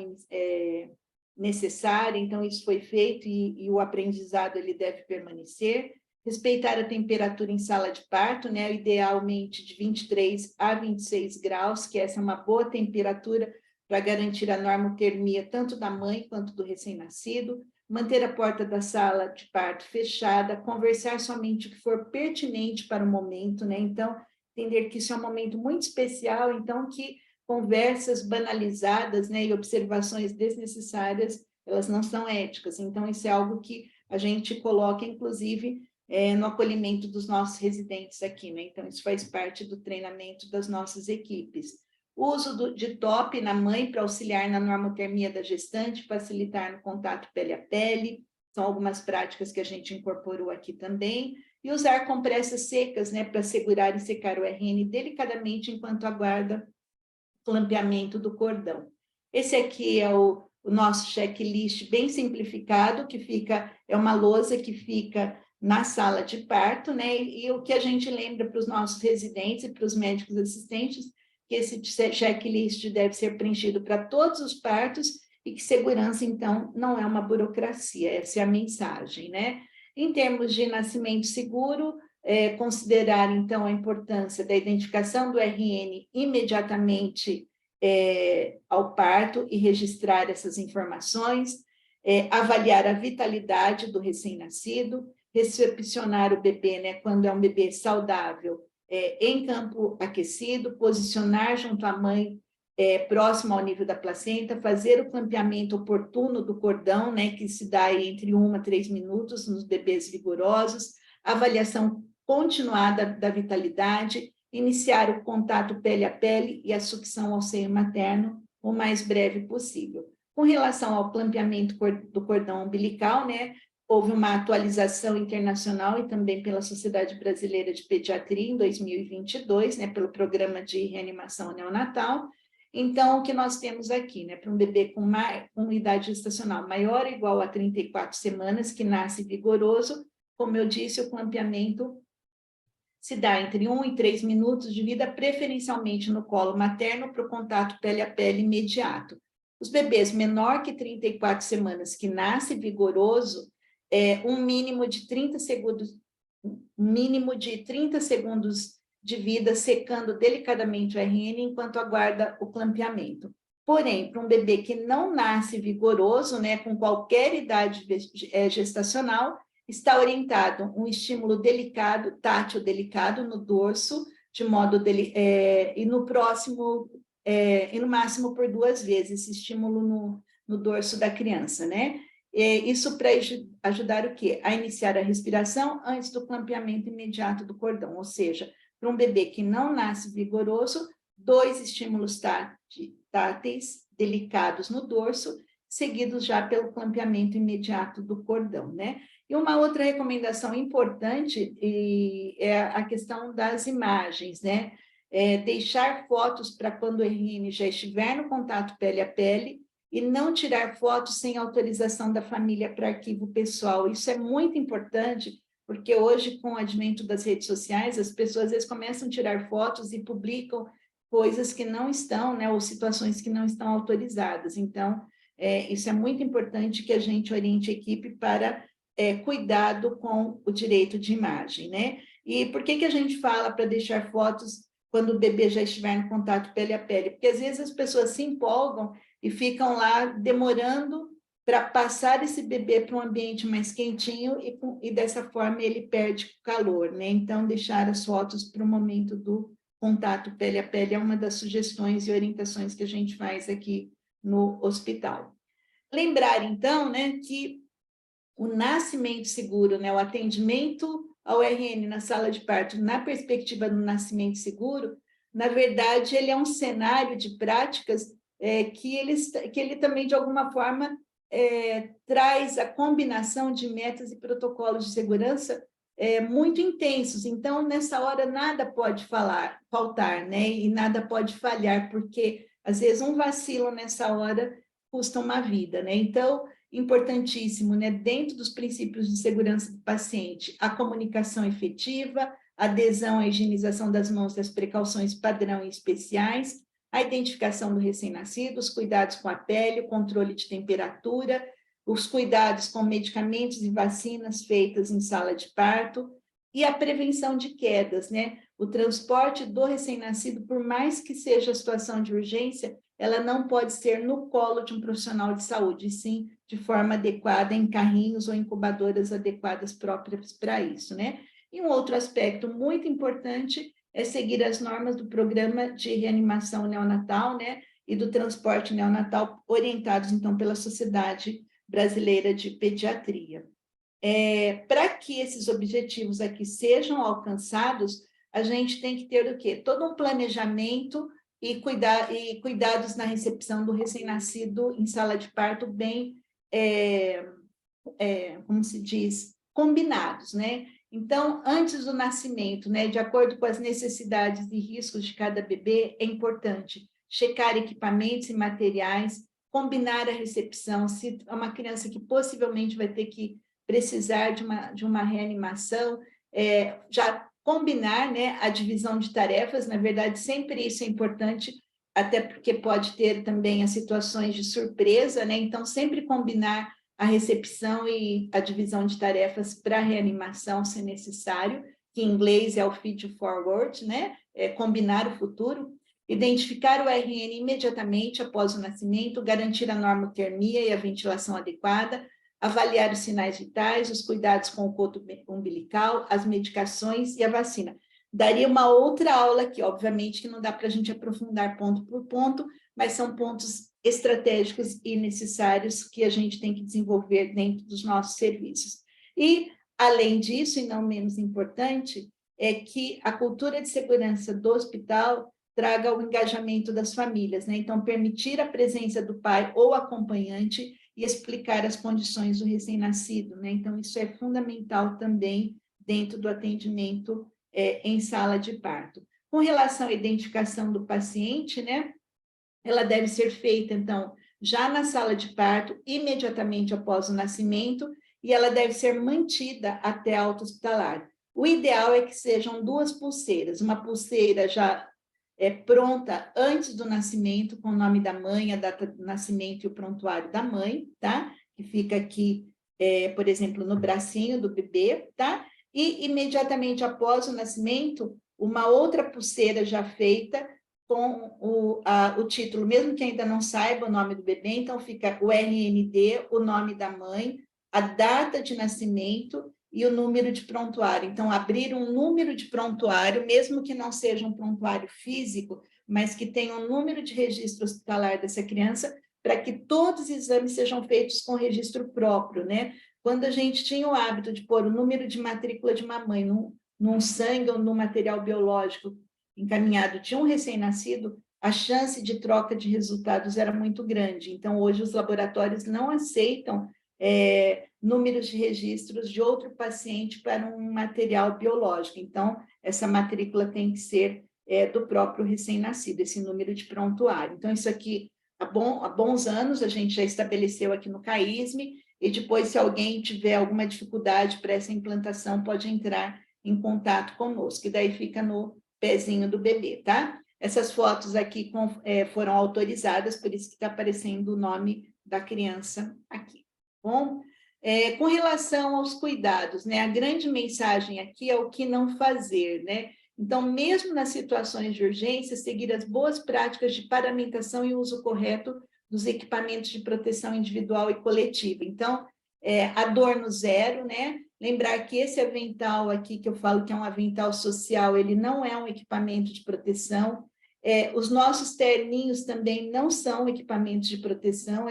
necessária, então isso foi feito e o aprendizado ele deve permanecer. Respeitar a temperatura em sala de parto, né, idealmente de 23 a 26 graus, que essa é uma boa temperatura para garantir a normotermia tanto da mãe quanto do recém-nascido. Manter a porta da sala de parto fechada, conversar somente o que for pertinente para o momento, né? Então, entender que isso é um momento muito especial, então que conversas banalizadas, né, e observações desnecessárias, elas não são éticas. Então, isso é algo que a gente coloca, inclusive, no acolhimento dos nossos residentes aqui, né? Então, isso faz parte do treinamento das nossas equipes. O uso de top na mãe para auxiliar na normotermia da gestante, facilitar no contato pele a pele, são algumas práticas que a gente incorporou aqui também. E usar compressas secas, né, para segurar e secar o RN delicadamente enquanto aguarda o clampeamento do cordão. Esse aqui é o nosso checklist bem simplificado, que fica, é uma lousa que fica na sala de parto, né? E o que a gente lembra para os nossos residentes e para os médicos assistentes, que esse checklist deve ser preenchido para todos os partos e que segurança, então, não é uma burocracia, essa é a mensagem, né? Em termos de nascimento seguro, considerar, então, a importância da identificação do RN imediatamente ao parto e registrar essas informações, avaliar a vitalidade do recém-nascido, recepcionar o bebê, né, quando é um bebê saudável, em campo aquecido, posicionar junto à mãe, próximo ao nível da placenta, fazer o clampeamento oportuno do cordão, né, que se dá entre 1 a 3 minutos nos bebês vigorosos, avaliação continuada da vitalidade, iniciar o contato pele a pele e a sucção ao seio materno o mais breve possível. Com relação ao clampeamento do cordão umbilical, né, houve uma atualização internacional e também pela Sociedade Brasileira de Pediatria em 2022, né, pelo Programa de Reanimação Neonatal. Então, o que nós temos aqui, né, para um bebê com idade gestacional maior ou igual a 34 semanas, que nasce vigoroso, como eu disse, o clampeamento se dá entre 1 e 3 minutos de vida, preferencialmente no colo materno, para o contato pele a pele imediato. Os bebês menor que 34 semanas, que nasce vigoroso, um mínimo de 30 segundos de vida, secando delicadamente o RN enquanto aguarda o clampeamento. Porém, para um bebê que não nasce vigoroso, né, com qualquer idade gestacional, está orientado um estímulo delicado, tátil delicado no dorso, de modo e no próximo, e no máximo por 2 vezes, esse estímulo no dorso da criança, né? Isso para ajudar o quê? A iniciar a respiração antes do clampeamento imediato do cordão, ou seja, para um bebê que não nasce vigoroso, 2 estímulos táteis delicados no dorso, seguidos já pelo clampeamento imediato do cordão, né? E uma outra recomendação importante é a questão das imagens, né? Deixar fotos para quando o RN já estiver no contato pele a pele e não tirar fotos sem autorização da família para arquivo pessoal. Isso é muito importante, porque hoje, com o advento das redes sociais, as pessoas às vezes começam a tirar fotos e publicam coisas que não estão, né? Ou situações que não estão autorizadas. Então, isso é muito importante que a gente oriente a equipe para cuidado com o direito de imagem, né? E por que a gente fala para deixar fotos quando o bebê já estiver em contato pele a pele? Porque às vezes as pessoas se empolgam e ficam lá demorando para passar esse bebê para um ambiente mais quentinho e dessa forma ele perde calor, né? Então, deixar as fotos para o momento do contato pele a pele é uma das sugestões e orientações que a gente faz aqui no hospital. Lembrar, então, né, que o nascimento seguro, né, o atendimento ao RN na sala de parto, na perspectiva do nascimento seguro, na verdade, ele é um cenário de práticas que ele também, de alguma forma, traz a combinação de metas e protocolos de segurança muito intensos. Então, nessa hora, nada pode faltar, né, e nada pode falhar, porque, às vezes, um vacilo nessa hora custa uma vida, né? Então, importantíssimo, né? Dentro dos princípios de segurança do paciente, a comunicação efetiva, adesão à higienização das mãos, das precauções padrão e especiais, a identificação do recém-nascido, os cuidados com a pele, o controle de temperatura, os cuidados com medicamentos e vacinas feitas em sala de parto e a prevenção de quedas, né? O transporte do recém-nascido, por mais que seja a situação de urgência, ela não pode ser no colo de um profissional de saúde, e sim de forma adequada em carrinhos ou incubadoras adequadas próprias para isso, né? E um outro aspecto muito importante é seguir as normas do programa de reanimação neonatal, né? E do transporte neonatal orientados, então, pela Sociedade Brasileira de Pediatria. Para que esses objetivos aqui sejam alcançados, a gente tem que ter o quê? Todo um planejamento e cuidados na recepção do recém-nascido em sala de parto bem, como se diz, combinados, né? Então, antes do nascimento, né, de acordo com as necessidades e riscos de cada bebê, é importante checar equipamentos e materiais, combinar a recepção, se é uma criança que possivelmente vai ter que precisar de uma reanimação, já combinar, né, a divisão de tarefas. Na verdade, sempre isso é importante, até porque pode ter também as situações de surpresa, né? Então, sempre combinar a recepção e a divisão de tarefas para a reanimação, se necessário, que em inglês é o feed forward, né? Combinar o futuro. Identificar o RN imediatamente após o nascimento, garantir a normotermia e a ventilação adequada, avaliar os sinais vitais, os cuidados com o coto umbilical, as medicações e a vacina. Daria uma outra aula aqui, obviamente que não dá para a gente aprofundar ponto por ponto, mas são pontos estratégicos e necessários que a gente tem que desenvolver dentro dos nossos serviços. E, além disso, e não menos importante, é que a cultura de segurança do hospital traga o engajamento das famílias, né? Então, permitir a presença do pai ou acompanhante e explicar as condições do recém-nascido, né? Então, isso é fundamental também dentro do atendimento em sala de parto. Com relação à identificação do paciente, né? Ela deve ser feita, então, já na sala de parto, imediatamente após o nascimento, e ela deve ser mantida até a alta hospitalar. O ideal é que sejam 2 pulseiras, uma pulseira já pronta antes do nascimento, com o nome da mãe, a data do nascimento e o prontuário da mãe, tá? Que fica aqui, por exemplo, no bracinho do bebê, tá? E imediatamente após o nascimento, uma outra pulseira já feita com o título, mesmo que ainda não saiba o nome do bebê, então fica o RND, o nome da mãe, a data de nascimento e o número de prontuário. Então, abrir um número de prontuário, mesmo que não seja um prontuário físico, mas que tenha um número de registro hospitalar dessa criança, para que todos os exames sejam feitos com registro próprio, né? Quando a gente tinha o hábito de pôr o número de matrícula de uma mãe num sangue ou num material biológico encaminhado de um recém-nascido, a chance de troca de resultados era muito grande. Então, hoje, os laboratórios não aceitam números de registros de outro paciente para um material biológico. Então, essa matrícula tem que ser do próprio recém-nascido, esse número de prontuário. Então, isso aqui, há bons anos, a gente já estabeleceu aqui no CAISM, e depois, se alguém tiver alguma dificuldade para essa implantação, pode entrar em contato conosco, e daí fica no pezinho do bebê, tá? Essas fotos aqui foram autorizadas, por isso que está aparecendo o nome da criança aqui. Bom, com relação aos cuidados, né? A grande mensagem aqui é o que não fazer, né? Então, mesmo nas situações de urgência, seguir as boas práticas de paramentação e uso correto dos equipamentos de proteção individual e coletiva. Então, adorno zero, né? Lembrar que esse avental aqui, que eu falo que é um avental social, ele não é um equipamento de proteção. Os nossos terninhos também não são equipamentos de proteção,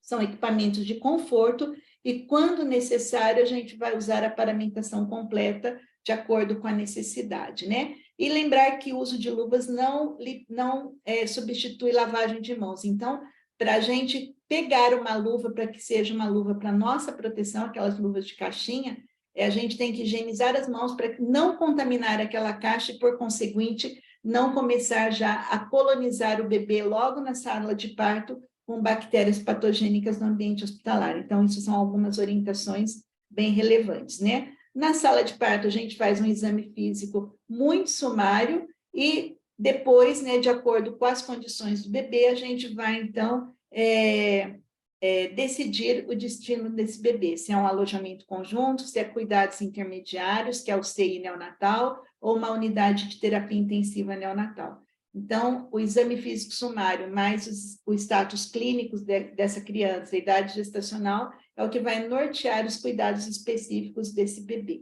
são equipamentos de conforto, e quando necessário, a gente vai usar a paramentação completa de acordo com a necessidade, né? E lembrar que o uso de luvas não substitui lavagem de mãos. Então, para a gente pegar uma luva para que seja uma luva para nossa proteção, aquelas luvas de caixinha, a gente tem que higienizar as mãos para não contaminar aquela caixa e, por conseguinte, não começar já a colonizar o bebê logo na sala de parto com bactérias patogênicas no ambiente hospitalar. Então, isso são algumas orientações bem relevantes, né? Na sala de parto, a gente faz um exame físico muito sumário e Depois, né, de acordo com as condições do bebê, a gente vai, então, decidir o destino desse bebê, se é um alojamento conjunto, se é cuidados intermediários, que é o CI neonatal, ou uma unidade de terapia intensiva neonatal. Então, o exame físico sumário, mais o status clínicos dessa criança, a idade gestacional, é o que vai nortear os cuidados específicos desse bebê.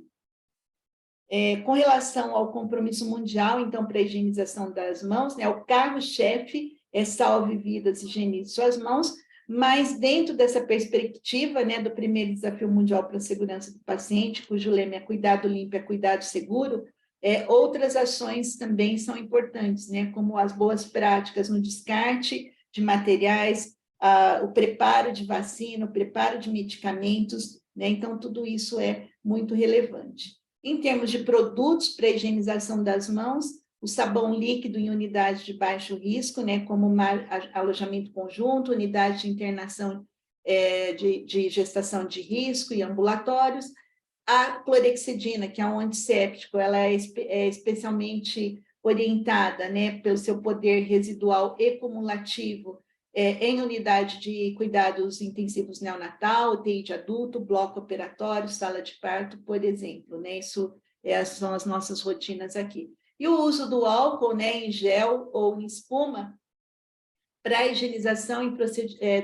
Com relação ao compromisso mundial, então, para a higienização das mãos, né, o carro-chefe é salve vidas, higienize suas mãos, mas dentro dessa perspectiva, né, do primeiro desafio mundial para a segurança do paciente, cujo lema é cuidado limpo, é cuidado seguro, outras ações também são importantes, né, como as boas práticas no descarte de materiais, o preparo de vacina, o preparo de medicamentos, né, então tudo isso é muito relevante. Em termos de produtos para higienização das mãos, o sabão líquido em unidades de baixo risco, né, como alojamento conjunto, unidade de internação de gestação de risco e ambulatórios, a clorexidina, que é um antisséptico, ela é especialmente orientada, né, pelo seu poder residual e cumulativo em unidade de cuidados intensivos neonatal, UTI de adulto, bloco operatório, sala de parto, por exemplo, né, isso são as nossas rotinas aqui. E o uso do álcool, né, em gel ou em espuma, para a higienização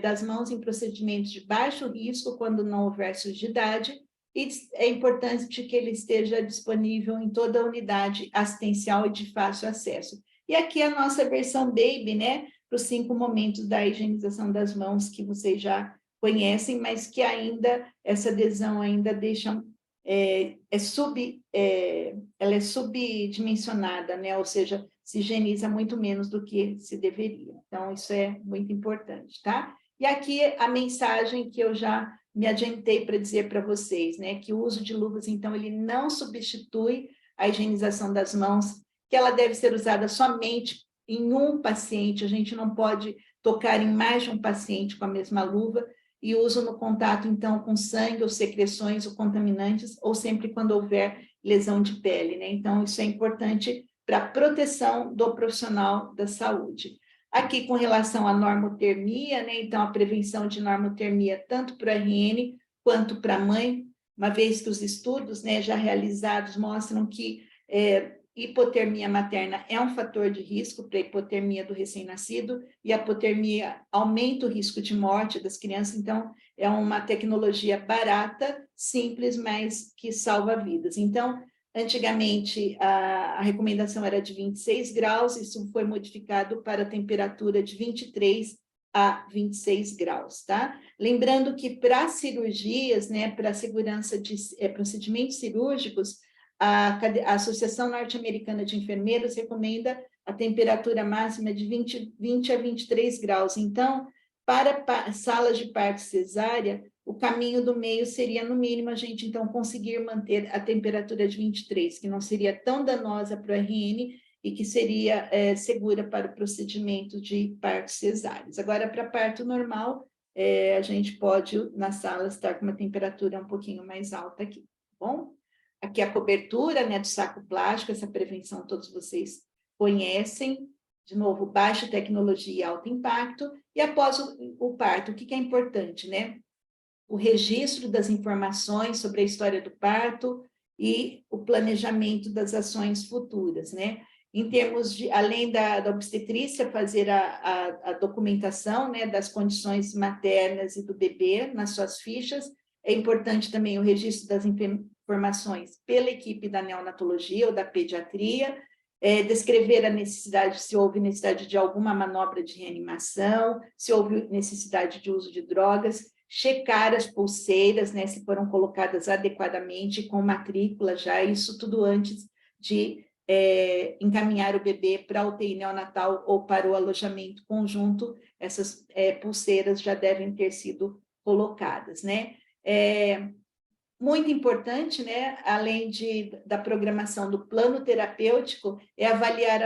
das mãos em procedimentos de baixo risco, quando não houver sujidade, e é importante que ele esteja disponível em toda a unidade assistencial e de fácil acesso. E aqui a nossa versão baby, né, para os 5 momentos da higienização das mãos, que vocês já conhecem, mas que ainda, essa adesão ainda deixa... ela é subdimensionada, né? Ou seja, se higieniza muito menos do que se deveria. Então, isso é muito importante, tá? E aqui a mensagem que eu já me adiantei para dizer para vocês, né? Que o uso de luvas, então, ele não substitui a higienização das mãos, que ela deve ser usada somente em um paciente, a gente não pode tocar em mais de um paciente com a mesma luva, e uso no contato, então, com sangue ou secreções ou contaminantes, ou sempre quando houver lesão de pele, né? Então, isso é importante para a proteção do profissional da saúde. Aqui, com relação à normotermia, né? Então, a prevenção de normotermia, tanto para a RN quanto para a mãe, uma vez que os estudos, né, já realizados mostram que hipotermia materna é um fator de risco para a hipotermia do recém-nascido, e a hipotermia aumenta o risco de morte das crianças, então é uma tecnologia barata, simples, mas que salva vidas. Então, antigamente, a recomendação era de 26 graus, isso foi modificado para a temperatura de 23 a 26 graus, tá? Lembrando que para cirurgias, né, para segurança de procedimentos cirúrgicos, a Associação Norte-Americana de Enfermeiros recomenda a temperatura máxima de 20 a 23 graus. Então, para salas de parto cesárea, o caminho do meio seria, no mínimo, a gente, então, conseguir manter a temperatura de 23, que não seria tão danosa para o RN e que seria segura para o procedimento de partos cesáreos. Agora, para parto normal, a gente pode, na sala, estar com uma temperatura um pouquinho mais alta aqui, tá bom? Aqui a cobertura, né, do saco plástico, essa prevenção todos vocês conhecem. De novo, baixa tecnologia e alto impacto. E após o parto, o que é importante, né? O registro das informações sobre a história do parto e o planejamento das ações futuras, né? Em termos de, além da obstetrícia, fazer a documentação, né, das condições maternas e do bebê nas suas fichas. É importante também o registro das informações pela equipe da neonatologia ou da pediatria, descrever a necessidade, se houve necessidade de alguma manobra de reanimação, se houve necessidade de uso de drogas, checar as pulseiras, né, se foram colocadas adequadamente, com matrícula já, isso tudo antes de encaminhar o bebê para a UTI neonatal ou para o alojamento conjunto, essas pulseiras já devem ter sido colocadas, né? Muito importante, né, além da programação do plano terapêutico, é avaliar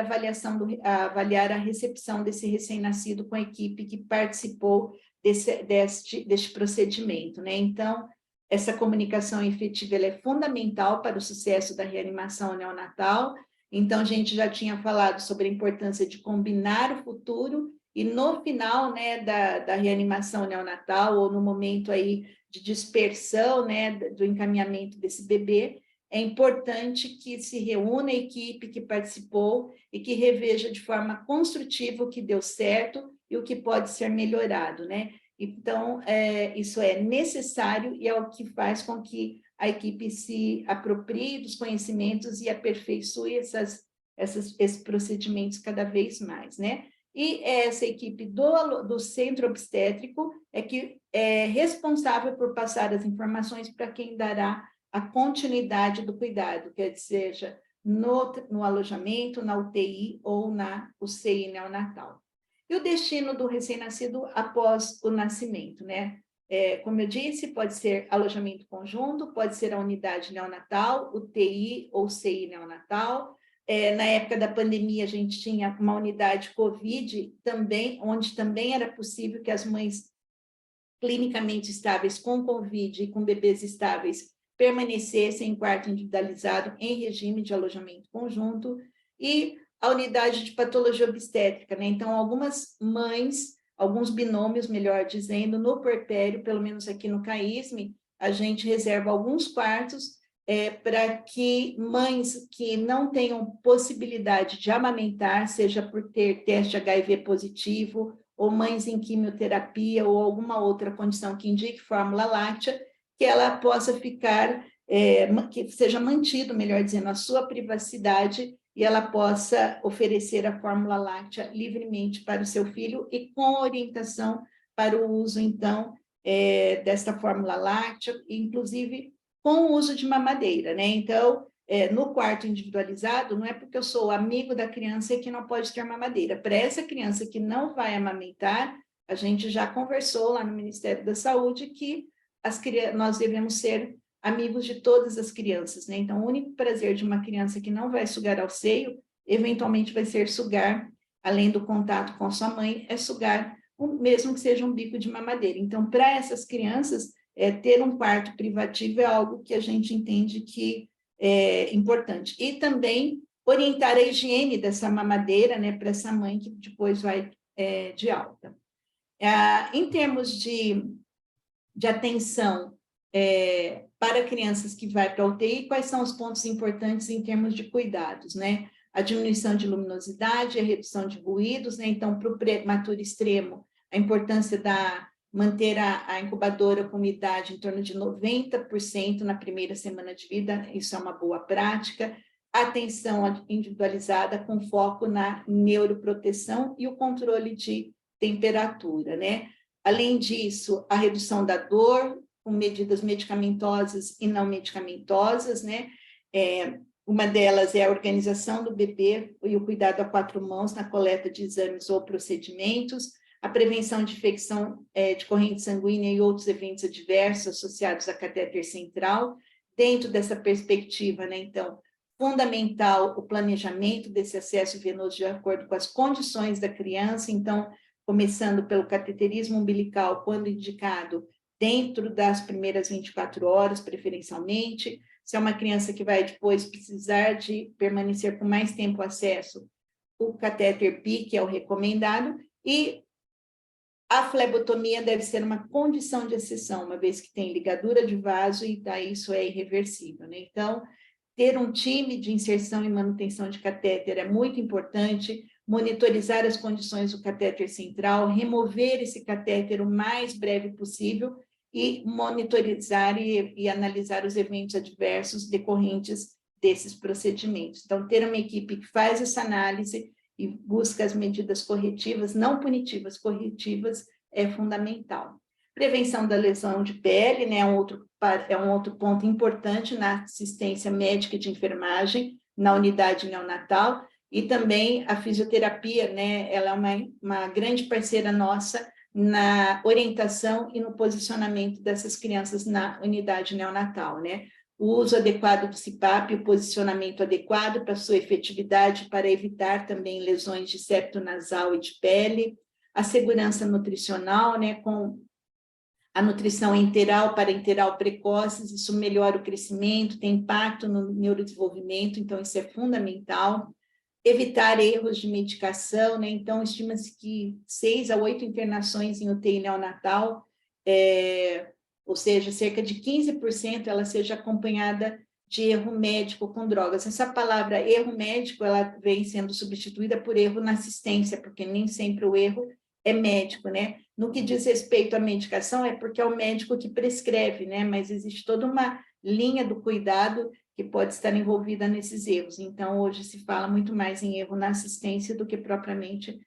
a recepção desse recém-nascido com a equipe que participou deste procedimento, né? Então, essa comunicação efetiva ela é fundamental para o sucesso da reanimação neonatal, Então, a gente já tinha falado sobre a importância de combinar o futuro e no final, né, da reanimação neonatal, ou no momento aí de dispersão, né, do encaminhamento desse bebê, é importante que se reúna a equipe que participou e que reveja de forma construtiva o que deu certo e o que pode ser melhorado, né? Então, isso é necessário e é o que faz com que a equipe se aproprie dos conhecimentos e aperfeiçoe esses procedimentos cada vez mais, né? E essa equipe do centro obstétrico é que é responsável por passar as informações para quem dará a continuidade do cuidado, quer seja no alojamento, na UTI ou na UCI neonatal. E o destino do recém-nascido após o nascimento, né? Como eu disse, pode ser alojamento conjunto, pode ser a unidade neonatal, UTI ou CI neonatal. Na época da pandemia, a gente tinha uma unidade COVID também, onde também era possível que as mães clinicamente estáveis com COVID e com bebês estáveis permanecessem em quarto individualizado em regime de alojamento conjunto, e a unidade de patologia obstétrica, né? Então, algumas mães, alguns binômios, melhor dizendo, no puerpério, pelo menos aqui no CAISM, a gente reserva alguns quartos para que mães que não tenham possibilidade de amamentar, seja por ter teste HIV positivo, ou mães em quimioterapia, ou alguma outra condição que indique fórmula láctea, que ela possa ficar, que seja mantido, melhor dizendo, a sua privacidade, e ela possa oferecer a fórmula láctea livremente para o seu filho e com orientação para o uso, então, desta fórmula láctea, inclusive com o uso de mamadeira, né? Então, no quarto individualizado, não é porque eu sou amigo da criança que não pode ter mamadeira. Para essa criança que não vai amamentar, a gente já conversou lá no Ministério da Saúde que nós devemos ser amigos de todas as crianças, né? Então, o único prazer de uma criança que não vai sugar ao seio, eventualmente vai ser sugar, além do contato com sua mãe, é sugar, mesmo que seja um bico de mamadeira. Então, para essas crianças, ter um quarto privativo é algo que a gente entende que é importante. E também orientar a higiene dessa mamadeira, né, para essa mãe que depois vai de alta. Em termos de atenção para crianças que vai para a UTI, quais são os pontos importantes em termos de cuidados, né? A diminuição de luminosidade, a redução de ruídos, né? Então, para o prematuro extremo, a importância manter a incubadora com umidade em torno de 90% na primeira semana de vida, isso é uma boa prática. Atenção individualizada com foco na neuroproteção e o controle de temperatura, né? Além disso, a redução da dor, com medidas medicamentosas e não medicamentosas, né? Uma delas é a organização do bebê e o cuidado a 4 mãos na coleta de exames ou procedimentos, a prevenção de infecção de corrente sanguínea e outros eventos adversos associados a catéter central. Dentro dessa perspectiva, né? Então, fundamental o planejamento desse acesso venoso de acordo com as condições da criança, então, começando pelo cateterismo umbilical, quando indicado, dentro das primeiras 24 horas, preferencialmente. Se é uma criança que vai depois precisar de permanecer por mais tempo acesso, o catéter PIC é o recomendado, e a flebotomia deve ser uma condição de exceção, uma vez que tem ligadura de vaso e daí isso é irreversível, né? Então, ter um time de inserção e manutenção de catéter é muito importante, monitorizar as condições do catéter central, remover esse catéter o mais breve possível e monitorizar e analisar os eventos adversos decorrentes desses procedimentos. Então, ter uma equipe que faz essa análise e busca as medidas corretivas, não punitivas, corretivas, é fundamental. Prevenção da lesão de pele, né, é um outro ponto importante na assistência médica e de enfermagem na unidade neonatal, e também a fisioterapia, né, ela é uma grande parceira nossa na orientação e no posicionamento dessas crianças na unidade neonatal, né? O uso adequado do CPAP, o posicionamento adequado para sua efetividade, para evitar também lesões de septo nasal e de pele, a segurança nutricional, né, com a nutrição enteral, parenteral precoces, isso melhora o crescimento, tem impacto no neurodesenvolvimento, então isso é fundamental. Evitar erros de medicação, né? Então, estima-se que 6 a 8 internações em UTI neonatal, ou seja, cerca de 15% ela seja acompanhada de erro médico com drogas. Essa palavra erro médico, ela vem sendo substituída por erro na assistência, porque nem sempre o erro é médico, né? No que diz respeito à medicação, é porque é o médico que prescreve, né? Mas existe toda uma linha do cuidado que pode estar envolvida nesses erros. Então, hoje se fala muito mais em erro na assistência do que propriamente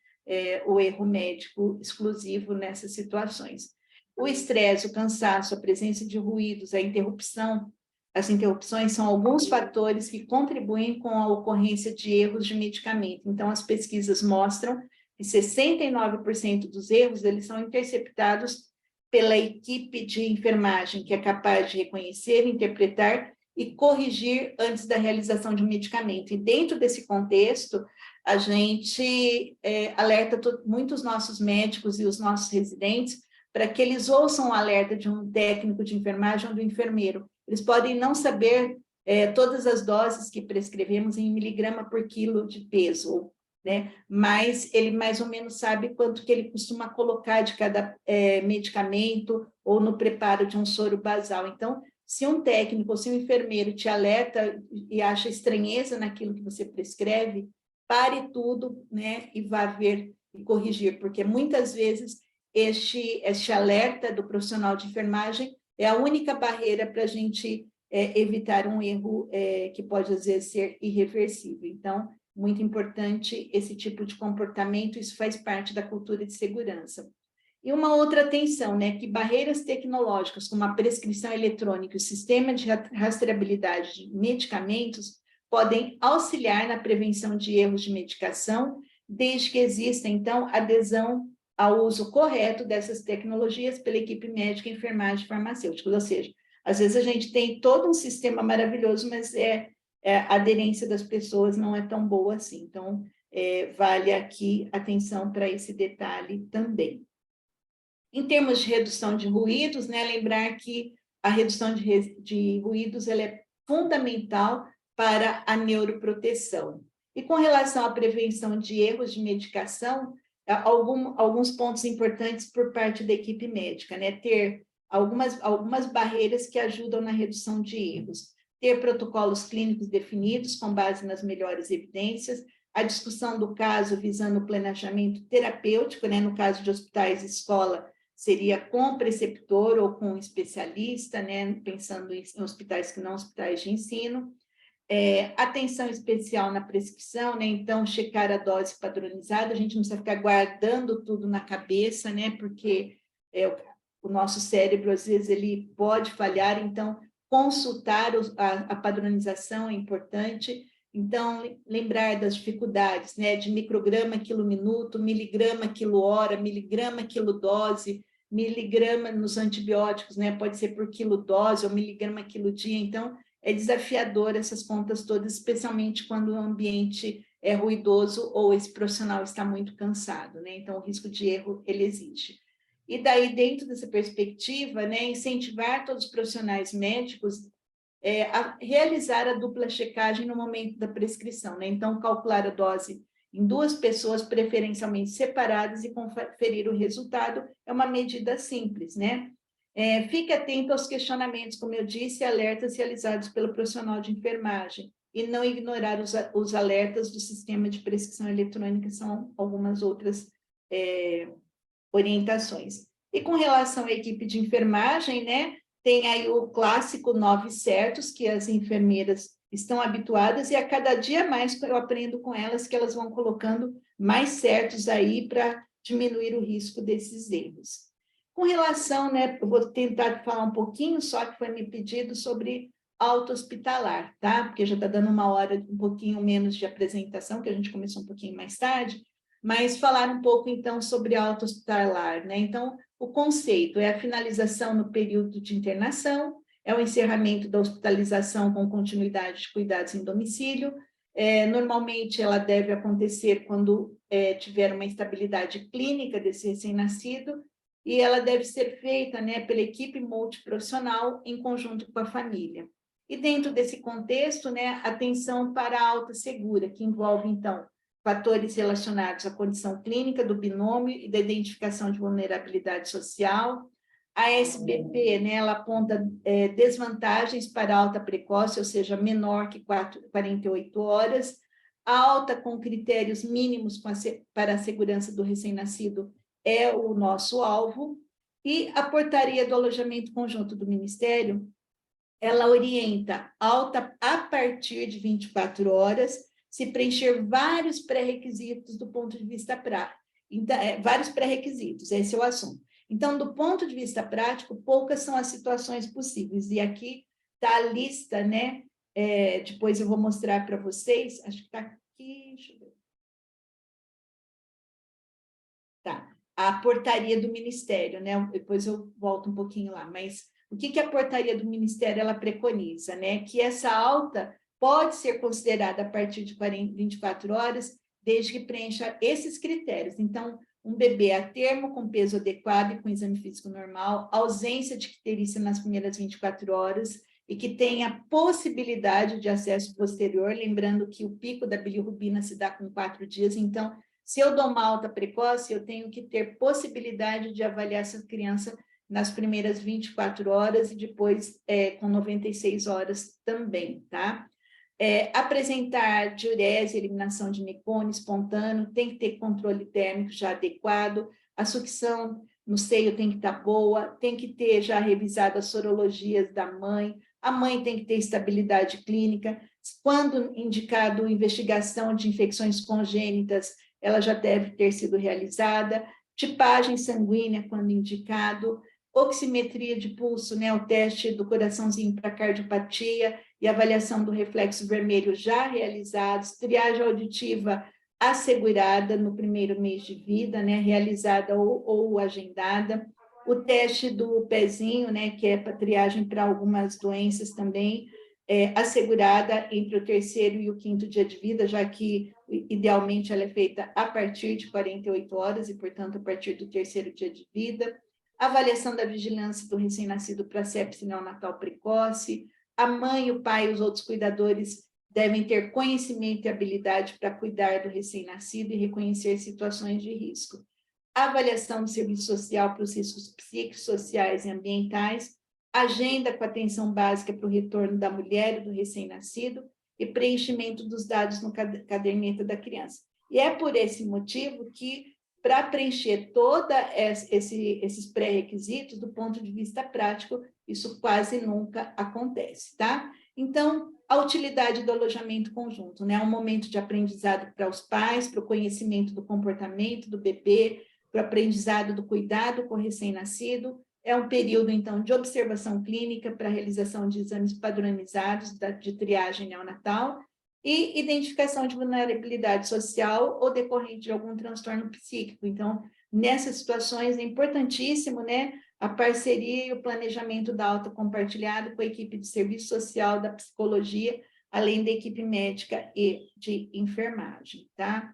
o erro médico exclusivo nessas situações. O estresse, o cansaço, a presença de ruídos, a interrupção, as interrupções são alguns fatores que contribuem com a ocorrência de erros de medicamento. Então, as pesquisas mostram que 69% dos erros eles são interceptados pela equipe de enfermagem, que é capaz de reconhecer, interpretar e corrigir antes da realização de um medicamento. E dentro desse contexto, a gente alerta muitos nossos médicos e os nossos residentes para que eles ouçam o alerta de um técnico de enfermagem ou do enfermeiro. Eles podem não saber todas as doses que prescrevemos em miligrama por quilo de peso, né? Mas ele mais ou menos sabe quanto que ele costuma colocar de cada medicamento ou no preparo de um soro basal. Então, se um técnico ou se um enfermeiro te alerta e acha estranheza naquilo que você prescreve, pare tudo, né, e vá ver e corrigir, porque muitas vezes este alerta do profissional de enfermagem é a única barreira para a gente evitar um erro que pode, às vezes, ser irreversível. Então, muito importante esse tipo de comportamento, isso faz parte da cultura de segurança. E uma outra atenção, né, que barreiras tecnológicas, como a prescrição eletrônica e o sistema de rastreabilidade de medicamentos, podem auxiliar na prevenção de erros de medicação, desde que exista, então, adesão ao uso correto dessas tecnologias pela equipe médica, enfermagem e farmacêutica. Ou seja, às vezes a gente tem todo um sistema maravilhoso, mas a aderência das pessoas não é tão boa assim. Então, vale aqui atenção para esse detalhe também. Em termos de redução de ruídos, né, lembrar que a redução de ruídos ela é fundamental para a neuroproteção. E com relação à prevenção de erros de medicação, alguns pontos importantes por parte da equipe médica, né? Ter algumas barreiras que ajudam na redução de erros. Ter protocolos clínicos definidos com base nas melhores evidências, a discussão do caso visando o planejamento terapêutico, né? No caso de hospitais e escola, seria com preceptor ou com especialista, né? Pensando em hospitais que não hospitais de ensino. Atenção especial na prescrição, né? Então, checar a dose padronizada, a gente não precisa ficar guardando tudo na cabeça, né? Porque o nosso cérebro, às vezes, ele pode falhar, então, consultar a padronização é importante. Então, lembrar das dificuldades, né? De micrograma quilo minuto, miligrama quilo hora, miligrama quilo dose, miligrama nos antibióticos, né? Pode ser por quilo dose ou miligrama quilo dia, então, é desafiador essas contas todas, especialmente quando o ambiente é ruidoso ou esse profissional está muito cansado, né? Então, o risco de erro, ele existe. E daí, dentro dessa perspectiva, né, incentivar todos os profissionais médicos a realizar a dupla checagem no momento da prescrição, né? Então, calcular a dose em 2 pessoas preferencialmente separadas e conferir o resultado é uma medida simples, né? Fique atento aos questionamentos, como eu disse, alertas realizados pelo profissional de enfermagem e não ignorar os alertas do sistema de prescrição eletrônica, são algumas outras orientações. E com relação à equipe de enfermagem, né, tem aí o clássico 9 certos, que as enfermeiras estão habituadas, e a cada dia mais eu aprendo com elas que elas vão colocando mais certos aí para diminuir o risco desses erros. Com relação, né, eu vou tentar falar um pouquinho, só que foi me pedido sobre auto-hospitalar, tá? Porque já está dando uma hora, um pouquinho menos de apresentação, que a gente começou um pouquinho mais tarde, mas falar um pouco, então, sobre auto-hospitalar, né? Então, o conceito é a finalização no período de internação, é o encerramento da hospitalização com continuidade de cuidados em domicílio. Normalmente, ela deve acontecer quando tiver uma instabilidade clínica desse recém-nascido, e ela deve ser feita, né, pela equipe multiprofissional em conjunto com a família. E dentro desse contexto, né, atenção para a alta segura, que envolve, então, fatores relacionados à condição clínica do binômio e da identificação de vulnerabilidade social. A SBP, né, ela aponta desvantagens para alta precoce, ou seja, menor que 48 horas, a alta com critérios mínimos para a segurança do recém-nascido é o nosso alvo, e a portaria do alojamento conjunto do Ministério, ela orienta alta a partir de 24 horas, se preencher vários pré-requisitos do ponto de vista prático. Então, vários pré-requisitos, esse é o assunto. Então, do ponto de vista prático, poucas são as situações possíveis. E aqui está a lista, né? Depois eu vou mostrar para vocês. Acho que está aqui. Deixa eu ver. Tá. A portaria do Ministério, né? Depois eu volto um pouquinho lá. Mas o que a portaria do Ministério ela preconiza, né? Que essa alta pode ser considerada a partir de 24 horas, desde que preencha esses critérios. Então, um bebê a termo com peso adequado e com exame físico normal, ausência de icterícia nas primeiras 24 horas e que tenha possibilidade de acesso posterior, lembrando que o pico da bilirrubina se dá com 4 dias, então, se eu dou uma alta precoce, eu tenho que ter possibilidade de avaliar essa criança nas primeiras 24 horas e depois com 96 horas também, tá? Apresentar diurese, eliminação de mecônio espontâneo, tem que ter controle térmico já adequado, a sucção no seio tem que estar boa, tem que ter já revisado as sorologias da mãe, a mãe tem que ter estabilidade clínica, quando indicado investigação de infecções congênitas, ela já deve ter sido realizada, tipagem sanguínea quando indicado, oximetria de pulso, né, o teste do coraçãozinho para cardiopatia e avaliação do reflexo vermelho já realizados, triagem auditiva assegurada no primeiro mês de vida, né, realizada ou agendada, o teste do pezinho, né, que é para triagem para algumas doenças também, assegurada entre o terceiro e o quinto dia de vida, já que idealmente ela é feita a partir de 48 horas e, portanto, a partir do terceiro dia de vida, avaliação da vigilância do recém-nascido para sepse neonatal precoce, a mãe, o pai e os outros cuidadores devem ter conhecimento e habilidade para cuidar do recém-nascido e reconhecer situações de risco. A avaliação do serviço social para os riscos psicossociais e ambientais, agenda com atenção básica para o retorno da mulher e do recém-nascido e preenchimento dos dados no caderneta da criança. E é por esse motivo que, para preencher todos esses pré-requisitos, do ponto de vista prático, isso quase nunca acontece, tá? Então, a utilidade do alojamento conjunto, né? É um momento de aprendizado para os pais, para o conhecimento do comportamento do bebê, para o aprendizado do cuidado com o recém-nascido, é um período, então, de observação clínica para a realização de exames padronizados de triagem neonatal, e identificação de vulnerabilidade social ou decorrente de algum transtorno psíquico. Então, nessas situações é importantíssimo, né, a parceria e o planejamento da alta compartilhado com a equipe de serviço social, da psicologia, além da equipe médica e de enfermagem, tá?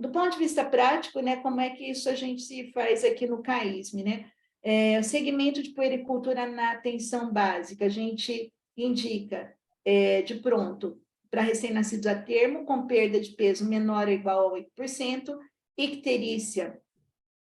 Do ponto de vista prático, né, como é que isso a gente se faz aqui no CAISM, né? Segmento de puericultura na atenção básica, a gente indica de pronto para recém-nascidos a termo, com perda de peso menor ou igual a 8%, icterícia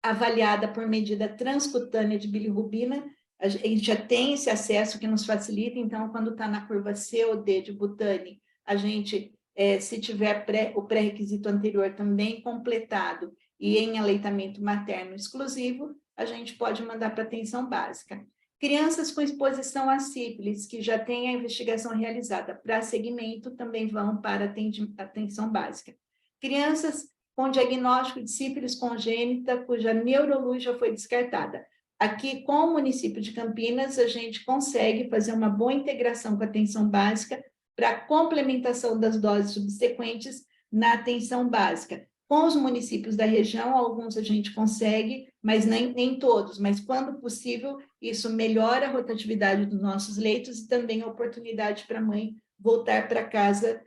avaliada por medida transcutânea de bilirrubina, a gente já tem esse acesso que nos facilita, então, quando está na curva C ou D de Butani, a gente, se tiver o pré-requisito anterior também completado e em aleitamento materno exclusivo, a gente pode mandar para atenção básica. Crianças com exposição à sífilis, que já têm a investigação realizada para segmento, também vão para atenção básica. Crianças com diagnóstico de sífilis congênita, cuja neurologia já foi descartada. Aqui, com o município de Campinas, a gente consegue fazer uma boa integração com a atenção básica para a complementação das doses subsequentes na atenção básica. Com os municípios da região, alguns a gente consegue, mas nem todos, mas quando possível, isso melhora a rotatividade dos nossos leitos e também a oportunidade para a mãe voltar para casa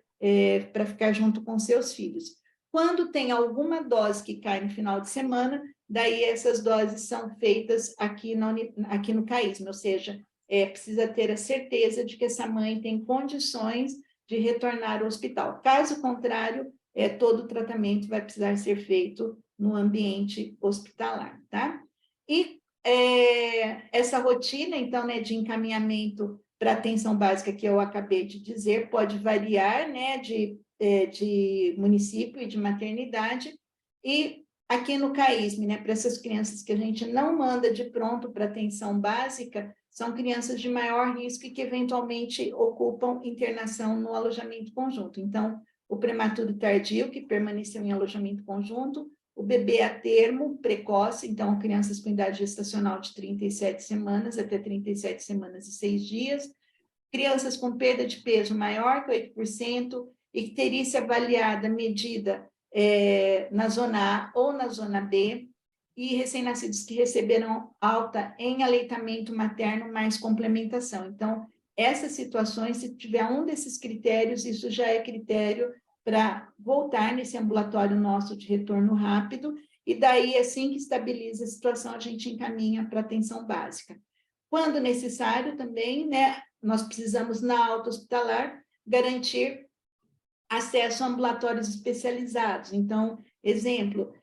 para ficar junto com seus filhos. Quando tem alguma dose que cai no final de semana, daí essas doses são feitas aqui no CAISM, ou seja, precisa ter a certeza de que essa mãe tem condições de retornar ao hospital. Caso contrário, todo o tratamento vai precisar ser feito no ambiente hospitalar, tá? E essa rotina, então, né, de encaminhamento para atenção básica que eu acabei de dizer, pode variar, né, de município e de maternidade, e aqui no CAISM, né, para essas crianças que a gente não manda de pronto para atenção básica, são crianças de maior risco e que eventualmente ocupam internação no alojamento conjunto. Então, o prematuro tardio, que permaneceu em alojamento conjunto, o bebê a termo precoce, então crianças com idade gestacional de 37 semanas até 37 semanas e 6 dias, crianças com perda de peso maior que 8% e que teria se avaliada, medida na zona A ou na zona B, e recém-nascidos que receberam alta em aleitamento materno mais complementação. Então, essas situações, se tiver um desses critérios, isso já é critério para voltar nesse ambulatório nosso de retorno rápido, e daí, assim que estabiliza a situação, a gente encaminha para atenção básica. Quando necessário também, né, nós precisamos, na alta hospitalar, garantir acesso a ambulatórios especializados. Então, exemplo,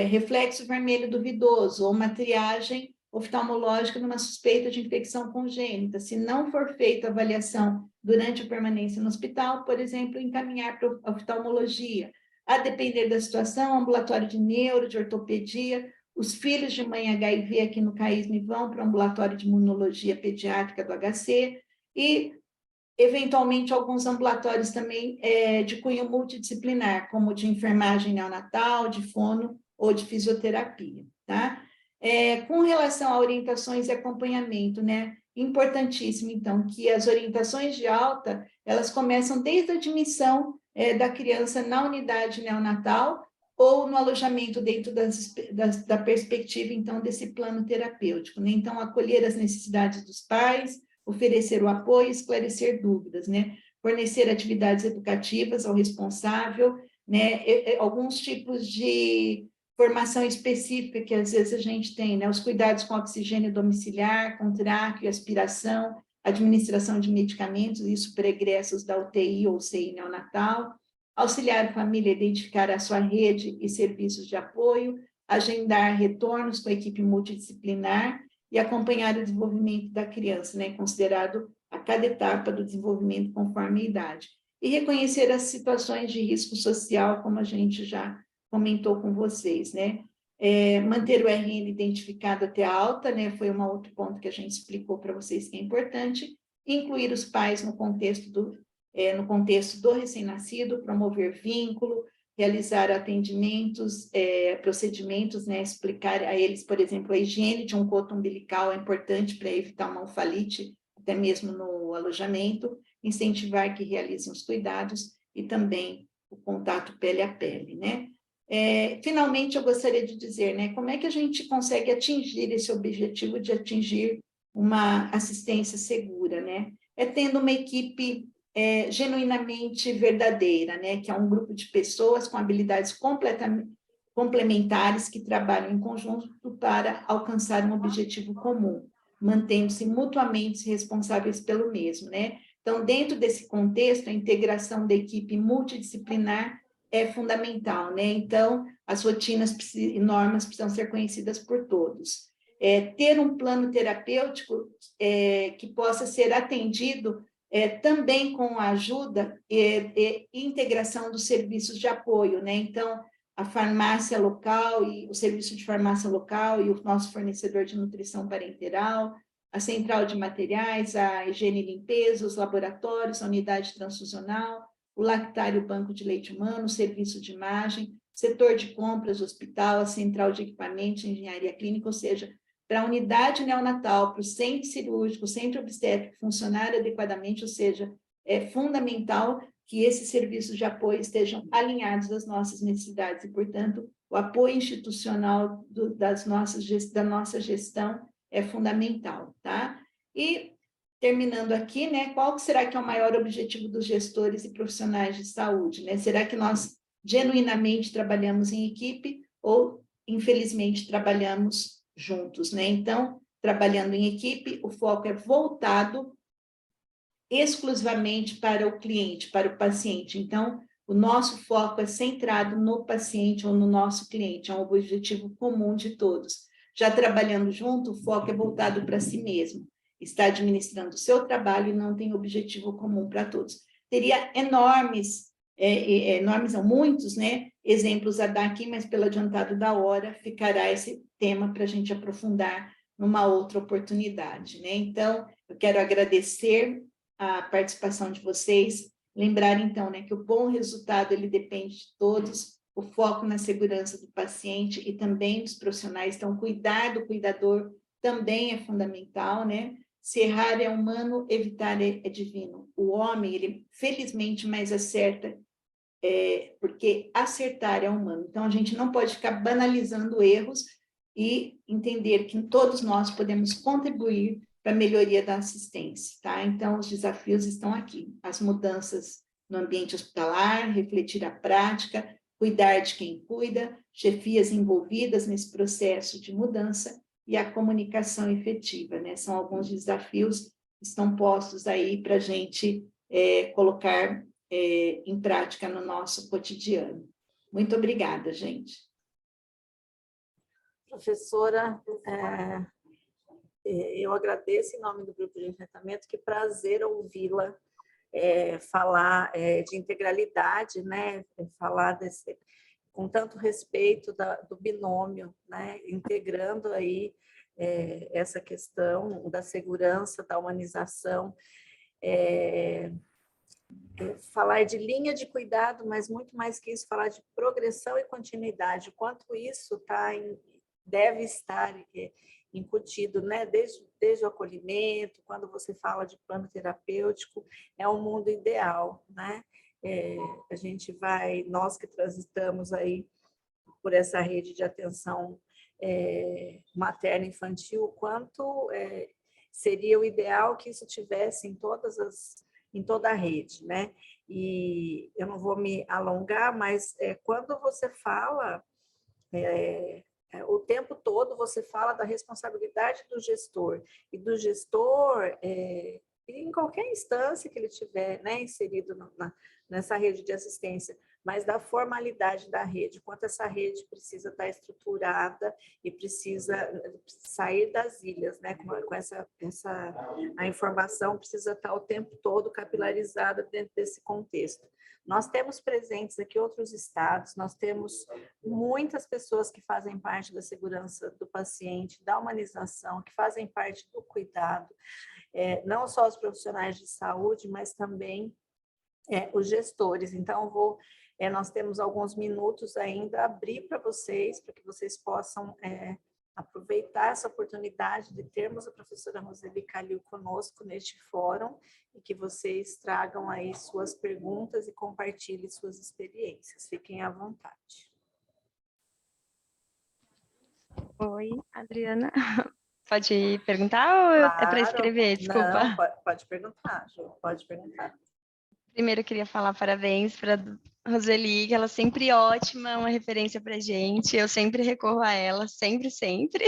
reflexo vermelho duvidoso ou uma triagem oftalmológica numa suspeita de infecção congênita. Se não for feita a avaliação durante a permanência no hospital, por exemplo, encaminhar para a oftalmologia. A depender da situação, ambulatório de neuro, de ortopedia, os filhos de mãe HIV aqui no CAISM vão para o ambulatório de imunologia pediátrica do HC e, eventualmente, alguns ambulatórios também de cunho multidisciplinar, como de enfermagem neonatal, de fono ou de fisioterapia, tá? Com relação a orientações e acompanhamento, né? Importantíssimo, então, que as orientações de alta, elas começam desde a admissão da criança na unidade neonatal ou no alojamento dentro da perspectiva, então, desse plano terapêutico, né? Então, acolher as necessidades dos pais, oferecer o apoio, esclarecer dúvidas, né? Fornecer atividades educativas ao responsável, né? Alguns tipos de formação específica que às vezes a gente tem, né? Os cuidados com oxigênio domiciliar, com tráqueo, aspiração, administração de medicamentos, isso pregressos da UTI ou CI neonatal, auxiliar a família a identificar a sua rede e serviços de apoio, agendar retornos com a equipe multidisciplinar e acompanhar o desenvolvimento da criança, né, considerado a cada etapa do desenvolvimento conforme a idade. E reconhecer as situações de risco social, como a gente já comentou com vocês, né? Manter o RN identificado até a alta, né? Foi um outro ponto que a gente explicou para vocês que é importante. Incluir os pais no contexto do recém-nascido, promover vínculo, realizar atendimentos, procedimentos, né, explicar a eles, por exemplo, a higiene de um coto umbilical é importante para evitar uma ofalite, até mesmo no alojamento, incentivar que realizem os cuidados e também o contato pele a pele, né? Finalmente, eu gostaria de dizer, né, como é que a gente consegue atingir esse objetivo de atingir uma assistência segura, né? Tendo uma equipe genuinamente verdadeira, né? Que é um grupo de pessoas com habilidades completamente complementares que trabalham em conjunto para alcançar um objetivo comum, mantendo-se mutuamente responsáveis pelo mesmo, né? Então, dentro desse contexto, a integração da equipe multidisciplinar é fundamental, né? Então, as rotinas e normas precisam ser conhecidas por todos. Ter um plano terapêutico que possa ser atendido também com a ajuda e integração dos serviços de apoio, né? Então, a farmácia local e o serviço de farmácia local e o nosso fornecedor de nutrição parenteral, a central de materiais, a higiene e limpeza, os laboratórios, a unidade transfusional, o lactário banco de leite humano, o serviço de imagem, setor de compras do hospital, a central de equipamentos, engenharia clínica, ou seja, para a unidade neonatal, para o centro cirúrgico, o centro obstétrico funcionar adequadamente, ou seja, é fundamental que esses serviços de apoio estejam alinhados às nossas necessidades e, portanto, o apoio institucional da nossa gestão é fundamental, tá? E, terminando aqui, né, qual será que é o maior objetivo dos gestores e profissionais de saúde, né? Será que nós genuinamente trabalhamos em equipe ou, infelizmente, trabalhamos juntos, né? Então, trabalhando em equipe, o foco é voltado exclusivamente para o cliente, para o paciente. Então, o nosso foco é centrado no paciente ou no nosso cliente, é um objetivo comum de todos. Já trabalhando junto, o foco é voltado para si mesmo. Está administrando o seu trabalho e não tem objetivo comum para todos. Teria muitos, né, exemplos a dar aqui, mas pelo adiantado da hora, ficará esse tema para a gente aprofundar numa outra oportunidade, né? Então, eu quero agradecer a participação de vocês, lembrar então, né, que o bom resultado ele depende de todos, o foco na segurança do paciente e também dos profissionais, então cuidar do cuidador também é fundamental, né? Se errar é humano, evitar é divino. O homem, ele felizmente mais acerta, porque acertar é humano. Então a gente não pode ficar banalizando erros e entender que todos nós podemos contribuir para a melhoria da assistência, tá? Então, os desafios estão aqui. As mudanças no ambiente hospitalar, refletir a prática, cuidar de quem cuida, chefias envolvidas nesse processo de mudança e a comunicação efetiva, né? São alguns desafios que estão postos aí para a gente colocar em prática no nosso cotidiano. Muito obrigada, gente. Professora, eu agradeço em nome do Grupo de Enfrentamento, que prazer ouvi-la falar de integralidade, né? Falar com tanto respeito do binômio, né? Integrando aí essa questão da segurança, da humanização, falar de linha de cuidado, mas muito mais que isso, falar de progressão e continuidade, o quanto isso deve estar incutido, né? Desde o acolhimento, quando você fala de plano terapêutico, é um mundo ideal, né? A gente nós que transitamos aí por essa rede de atenção materna infantil, quanto seria o ideal que isso tivesse em toda a rede, né? E eu não vou me alongar, mas quando você fala o tempo todo você fala da responsabilidade do gestor, e do gestor em qualquer instância que ele tiver, né, inserido nessa rede de assistência, mas da formalidade da rede, quanto essa rede precisa estar estruturada e precisa sair das ilhas, né, com a informação precisa estar o tempo todo capilarizada dentro desse contexto. Nós temos presentes aqui outros estados, nós temos muitas pessoas que fazem parte da segurança do paciente, da humanização, que fazem parte do cuidado, não só os profissionais de saúde, mas também os gestores. Então, nós temos alguns minutos ainda a abrir para que vocês possam aproveitar essa oportunidade de termos a professora Roseli Calil conosco neste fórum e que vocês tragam aí suas perguntas e compartilhem suas experiências. Fiquem à vontade. Oi, Adriana. Pode perguntar ou Claro. é para escrever? Desculpa. Não, pode perguntar, Ju, pode perguntar. Primeiro eu queria falar parabéns para a Roseli, que ela é sempre ótima, uma referência para a gente. Eu sempre recorro a ela, sempre, sempre.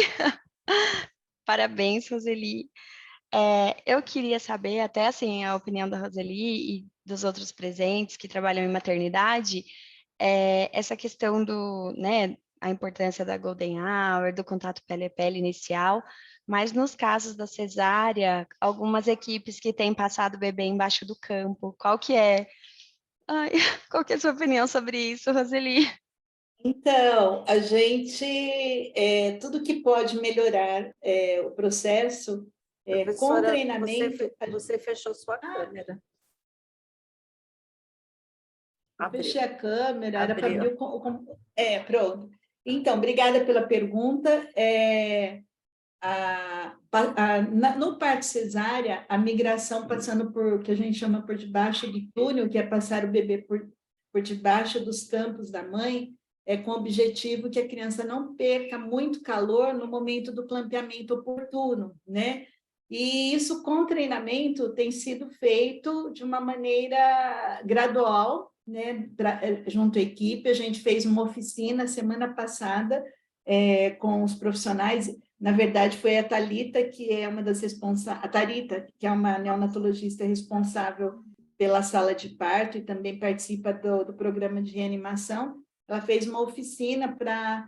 Parabéns, Roseli. Eu queria saber, até assim, a opinião da Roseli e dos outros presentes que trabalham em maternidade, essa questão né, a importância da Golden Hour, do contato pele a pele inicial, mas nos casos da cesárea, algumas equipes que têm passado o bebê embaixo do campo, qual que é a sua opinião sobre isso, Roseli? Então, a gente, tudo que pode melhorar o processo, com treinamento... Você fechou sua câmera. Fechei a câmera, era para abrir pronto. Então, obrigada pela pergunta. No parto cesárea, a migração passando por, que a gente chama por debaixo de túnel, que é passar o bebê por debaixo dos campos da mãe, com o objetivo que a criança não perca muito calor no momento do clampeamento oportuno, né? E isso, com treinamento, tem sido feito de uma maneira gradual, né, junto à equipe. A gente fez uma oficina semana passada com os profissionais. Na verdade, foi a Thalita, que é uma das responsáveis, a Tarita, que é uma neonatologista responsável pela sala de parto e também participa do programa de reanimação. Ela fez uma oficina para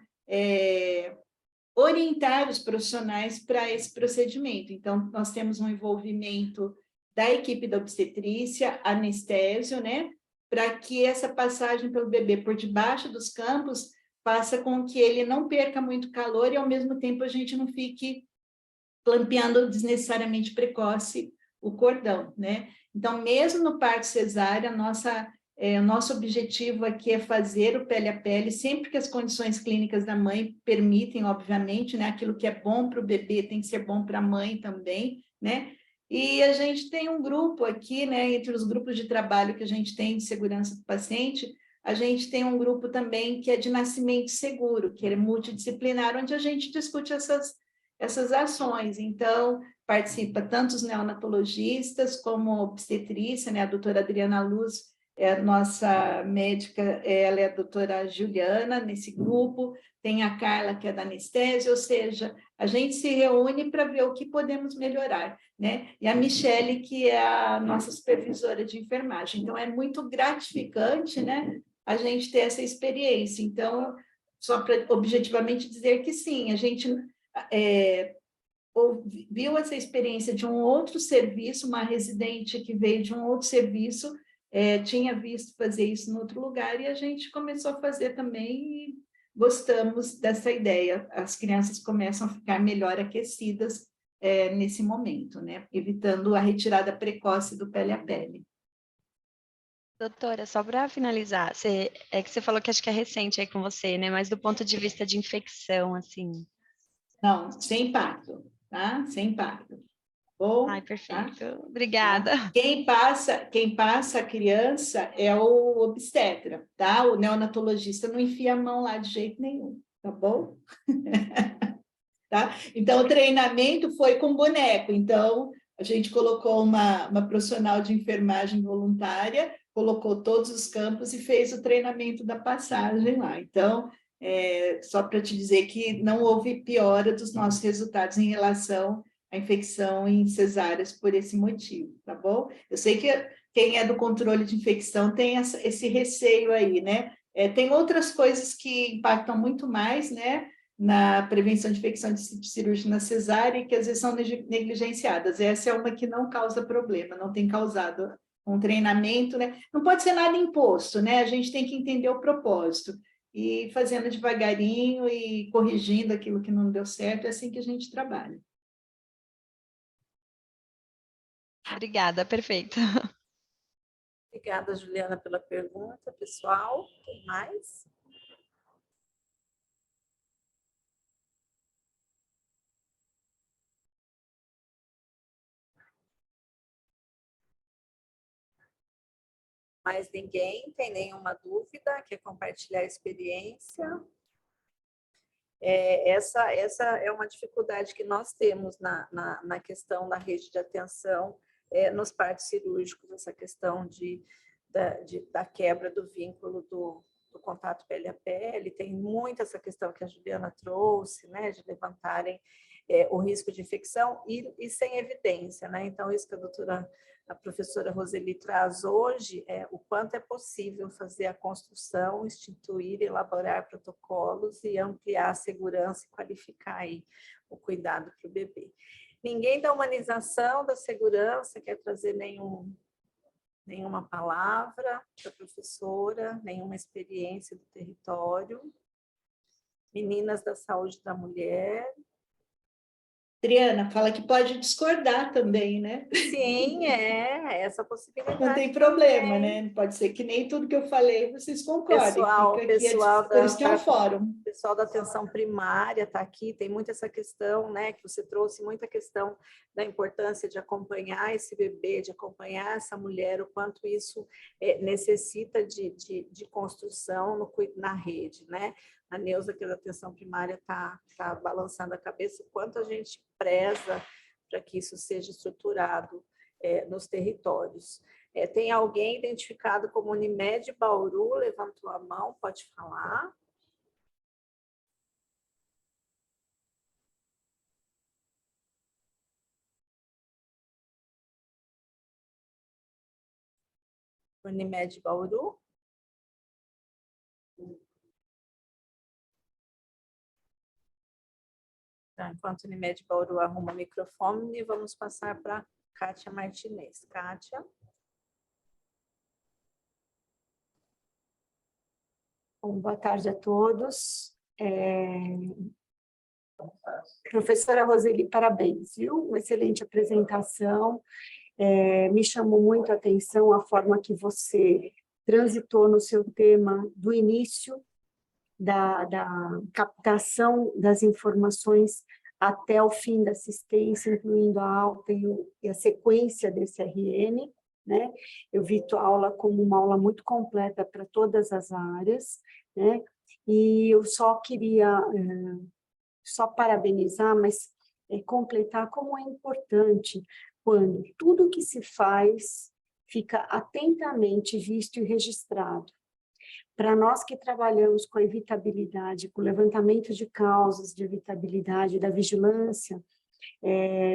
orientar os profissionais para esse procedimento. Então, nós temos um envolvimento da equipe da obstetrícia, anestésio, né, para que essa passagem pelo bebê por debaixo dos campos faça com que ele não perca muito calor e, ao mesmo tempo, a gente não fique clampeando desnecessariamente precoce o cordão, né? Então, mesmo no parto cesárea, o nosso objetivo aqui é fazer o pele a pele, sempre que as condições clínicas da mãe permitem, obviamente, né? Aquilo que é bom para o bebê tem que ser bom para a mãe também, né? E a gente tem um grupo aqui, né? Entre os grupos de trabalho que a gente tem de segurança do paciente, a gente tem um grupo também que é de nascimento seguro, que é multidisciplinar, onde a gente discute essas ações. Então, participa tanto os neonatologistas como a obstetrícia, né? A doutora Adriana Luz é a nossa médica, ela é a doutora Juliana nesse grupo, tem a Carla, que é da anestesia, ou seja, a gente se reúne para ver o que podemos melhorar, né? E a Michele, que é a nossa supervisora de enfermagem. Então, é muito gratificante, né? A gente ter essa experiência. Então, só para objetivamente dizer que sim, a gente viu essa experiência de um outro serviço, uma residente que veio de um outro serviço, tinha visto fazer isso em outro lugar, e a gente começou a fazer também, e gostamos dessa ideia. As crianças começam a ficar melhor aquecidas nesse momento, né? Evitando a retirada precoce do pele a pele. Doutora, só para finalizar, que você falou que acho que é recente aí com você, né? Mas do ponto de vista de infecção, assim. Não, sem impacto, tá? Sem impacto. Bom, Ai, perfeito. tá? Obrigada. Tá? Quem passa a criança é o obstetra, tá? O neonatologista não enfia a mão lá de jeito nenhum, tá bom? Tá? Então, o treinamento foi com boneco. Então, a gente colocou uma profissional de enfermagem voluntária, colocou todos os campos e fez o treinamento da passagem lá. Então, só para te dizer que não houve piora dos nossos resultados em relação à infecção em cesáreas por esse motivo, tá bom? Eu sei que quem é do controle de infecção tem esse receio aí, né? Tem outras coisas que impactam muito mais, né? Na prevenção de infecção de cirúrgica na cesárea, que às vezes são negligenciadas. Essa é uma que não causa problema, não tem causado um treinamento, né? Não pode ser nada imposto, né? A gente tem que entender o propósito e fazendo devagarinho e corrigindo aquilo que não deu certo, é assim que a gente trabalha. Obrigada, perfeito. Obrigada, Juliana, pela pergunta, pessoal. Tem mais? Mais ninguém tem nenhuma dúvida? Quer compartilhar a experiência? Essa é uma dificuldade que nós temos na questão da rede de atenção nos partos cirúrgicos, essa questão da quebra do vínculo do contato pele a pele. Tem muito essa questão que a Juliana trouxe, né, de levantarem o risco de infecção e sem evidência, né? Então, isso que a professora Roseli traz hoje é o quanto é possível fazer a construção, instituir, elaborar protocolos e ampliar a segurança e qualificar aí o cuidado para o bebê. Ninguém da humanização da segurança quer trazer nenhuma palavra para a professora, nenhuma experiência do território. Meninas da saúde da mulher. Adriana, fala que pode discordar também, né? Sim, essa possibilidade. Não tem problema, né? Pode ser que nem tudo que eu falei vocês concordem. Por isso que é um fórum. O pessoal da atenção primária está aqui, tem muito essa questão, né? Que você trouxe muita questão da importância de acompanhar esse bebê, de acompanhar essa mulher, o quanto isso necessita de construção na rede, né? A Neuza, que é da atenção primária, está balançando a cabeça, o quanto a gente preza para que isso seja estruturado nos territórios. Tem alguém identificado como Unimed Bauru? Levantou a mão, pode falar. Unimed Bauru? Então, enquanto Unimed Bauru arruma o microfone, vamos passar para Kátia Martinez. Kátia. Bom, boa tarde a todos. Professora Roseli, parabéns, viu? Uma excelente apresentação. Me chamou muito a atenção a forma que você transitou no seu tema do início da captação das informações até o fim da assistência, incluindo a alta e a sequência desse RN, né? Eu vi tua aula como uma aula muito completa para todas as áreas, né? E eu só queria só parabenizar, mas completar como é importante quando tudo que se faz fica atentamente visto e registrado. Para nós que trabalhamos com a evitabilidade, com o levantamento de causas de evitabilidade, da vigilância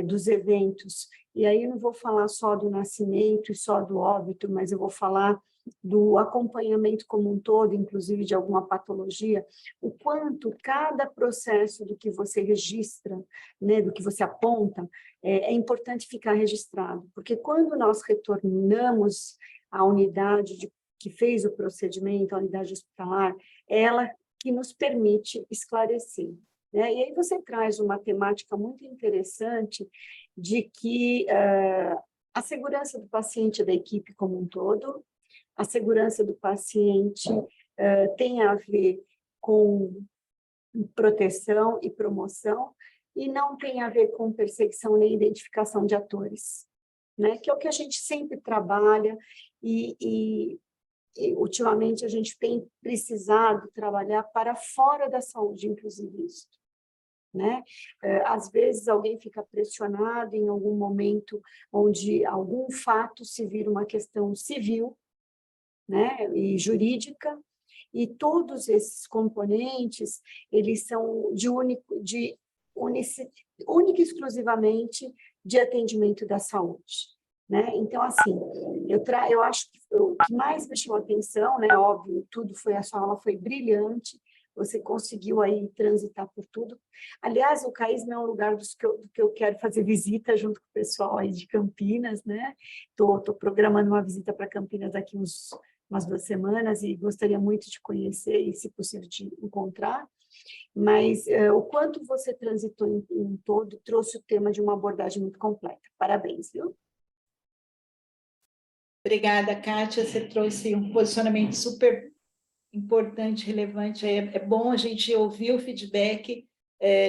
dos eventos, e aí eu não vou falar só do nascimento e só do óbito, mas eu vou falar do acompanhamento como um todo, inclusive de alguma patologia, o quanto cada processo do que você registra, né, do que você aponta, é importante ficar registrado, porque quando nós retornamos à unidade que fez o procedimento, a unidade hospitalar, ela que nos permite esclarecer, né? E aí você traz uma temática muito interessante de que a segurança do paciente e da equipe como um todo, a segurança do paciente tem a ver com proteção e promoção, e não tem a ver com perseguição nem identificação de atores, né? Que é o que a gente sempre trabalha e ultimamente a gente tem precisado trabalhar para fora da saúde, inclusive isso, né? Às vezes alguém fica pressionado em algum momento onde algum fato se vira uma questão civil, né, e jurídica, e todos esses componentes, eles são única e exclusivamente de atendimento da saúde, né? Então, assim, eu acho que o que mais me chamou a atenção, né, óbvio, a sua aula foi brilhante, você conseguiu aí transitar por tudo. Aliás, o CAIS não é um lugar do que eu quero fazer visita junto com o pessoal aí de Campinas, né? Tô programando uma visita para Campinas daqui umas 2 semanas e gostaria muito de conhecer e, se possível, de encontrar. Mas o quanto você transitou em todo, trouxe o tema de uma abordagem muito completa. Parabéns, viu? Obrigada, Kátia. Você trouxe um posicionamento super importante, relevante. É bom a gente ouvir o feedback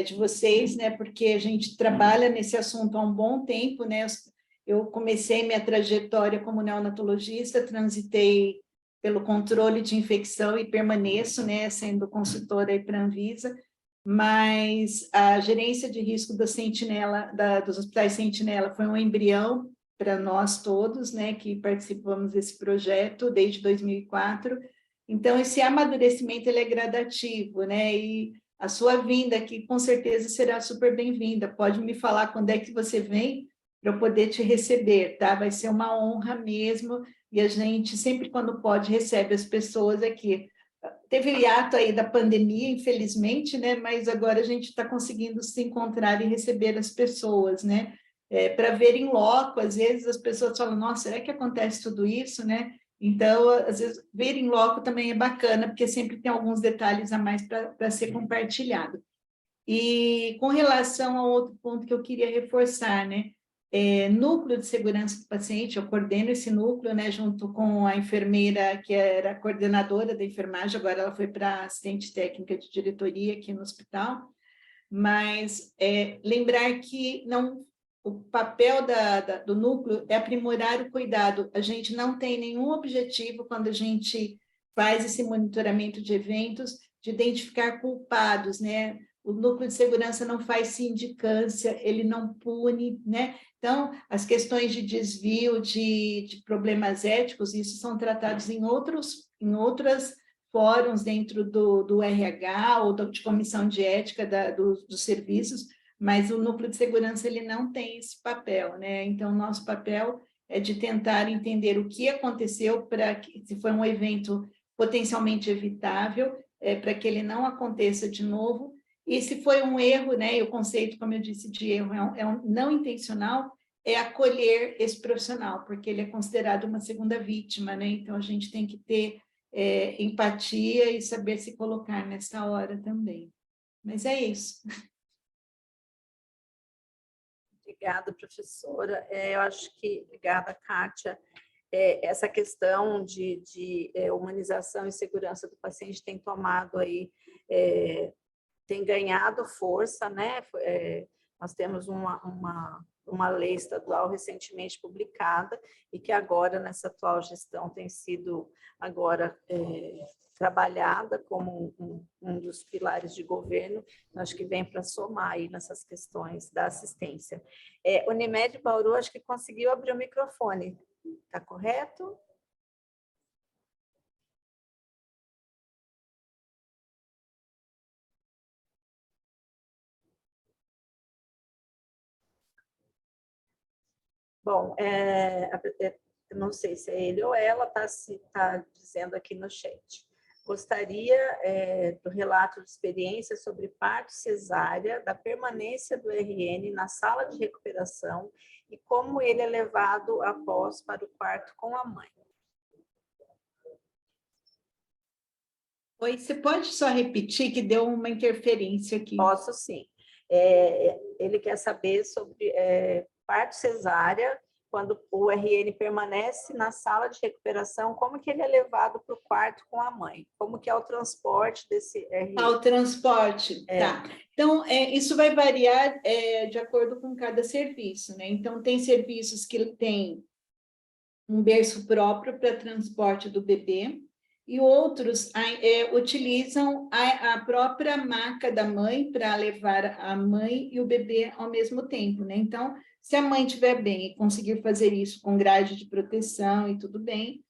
de vocês, né? Porque a gente trabalha nesse assunto há um bom tempo, né? Eu comecei minha trajetória como neonatologista, transitei pelo controle de infecção e permaneço, né, sendo consultora aí para a Anvisa, mas a gerência de risco da Sentinela, dos hospitais Sentinela, foi um embrião para nós todos, né, que participamos desse projeto desde 2004. Então, esse amadurecimento ele é gradativo, né, e a sua vinda aqui com certeza será super bem-vinda. Pode me falar quando é que você vem para eu poder te receber, tá? Vai ser uma honra mesmo, e a gente sempre, quando pode, recebe as pessoas aqui. Teve o hiato aí da pandemia, infelizmente, né? Mas agora a gente está conseguindo se encontrar e receber as pessoas, né? Para ver em loco, às vezes as pessoas falam, nossa, será que acontece tudo isso, né? Então, às vezes, ver em loco também é bacana, porque sempre tem alguns detalhes a mais para ser compartilhado. E com relação a outro ponto que eu queria reforçar, né? Núcleo de segurança do paciente, eu coordeno esse núcleo, né, junto com a enfermeira que era coordenadora da enfermagem, agora ela foi para assistente técnica de diretoria aqui no hospital, mas lembrar que o papel do núcleo é aprimorar o cuidado, a gente não tem nenhum objetivo quando a gente faz esse monitoramento de eventos, de identificar culpados, né? o núcleo de segurança não faz sindicância, ele não pune, né? Então, as questões de desvio, de problemas éticos, isso são tratados em outros fóruns dentro do RH ou de comissão de ética dos serviços, mas o núcleo de segurança ele não tem esse papel, né? Então, nosso papel é de tentar entender o que aconteceu para que, se foi um evento potencialmente evitável, para que ele não aconteça de novo, e se foi um erro, né? E o conceito, como eu disse, de erro é um não intencional, é acolher esse profissional, porque ele é considerado uma segunda vítima, né? Então, a gente tem que ter empatia e saber se colocar nessa hora também. Mas é isso. Obrigada, professora. Eu acho que, obrigada, Kátia. Essa questão de humanização e segurança do paciente tem tomado aí, tem ganhado força, né? Nós temos uma lei estadual recentemente publicada e que agora, nessa atual gestão, tem sido agora trabalhada como um dos pilares de governo, acho que vem para somar aí nessas questões da assistência. Unimed Bauru, acho que conseguiu abrir o microfone, está correto? Bom, eu não sei se é ele ou ela, está dizendo aqui no chat. Gostaria do relato de experiência sobre parto cesárea, da permanência do RN na sala de recuperação e como ele é levado após para o quarto com a mãe. Oi, você pode só repetir que deu uma interferência aqui? Posso sim. Ele quer saber sobre parto cesárea, quando o RN permanece na sala de recuperação, como que ele é levado para o quarto com a mãe? Como que é o transporte desse RN? O transporte, tá. Então, isso vai variar de acordo com cada serviço, né? Então, tem serviços que têm um berço próprio para transporte do bebê, e outros utilizam a própria maca da mãe para levar a mãe e o bebê ao mesmo tempo, né? Então, se a mãe estiver bem e conseguir fazer isso com grade de proteção e tudo bem,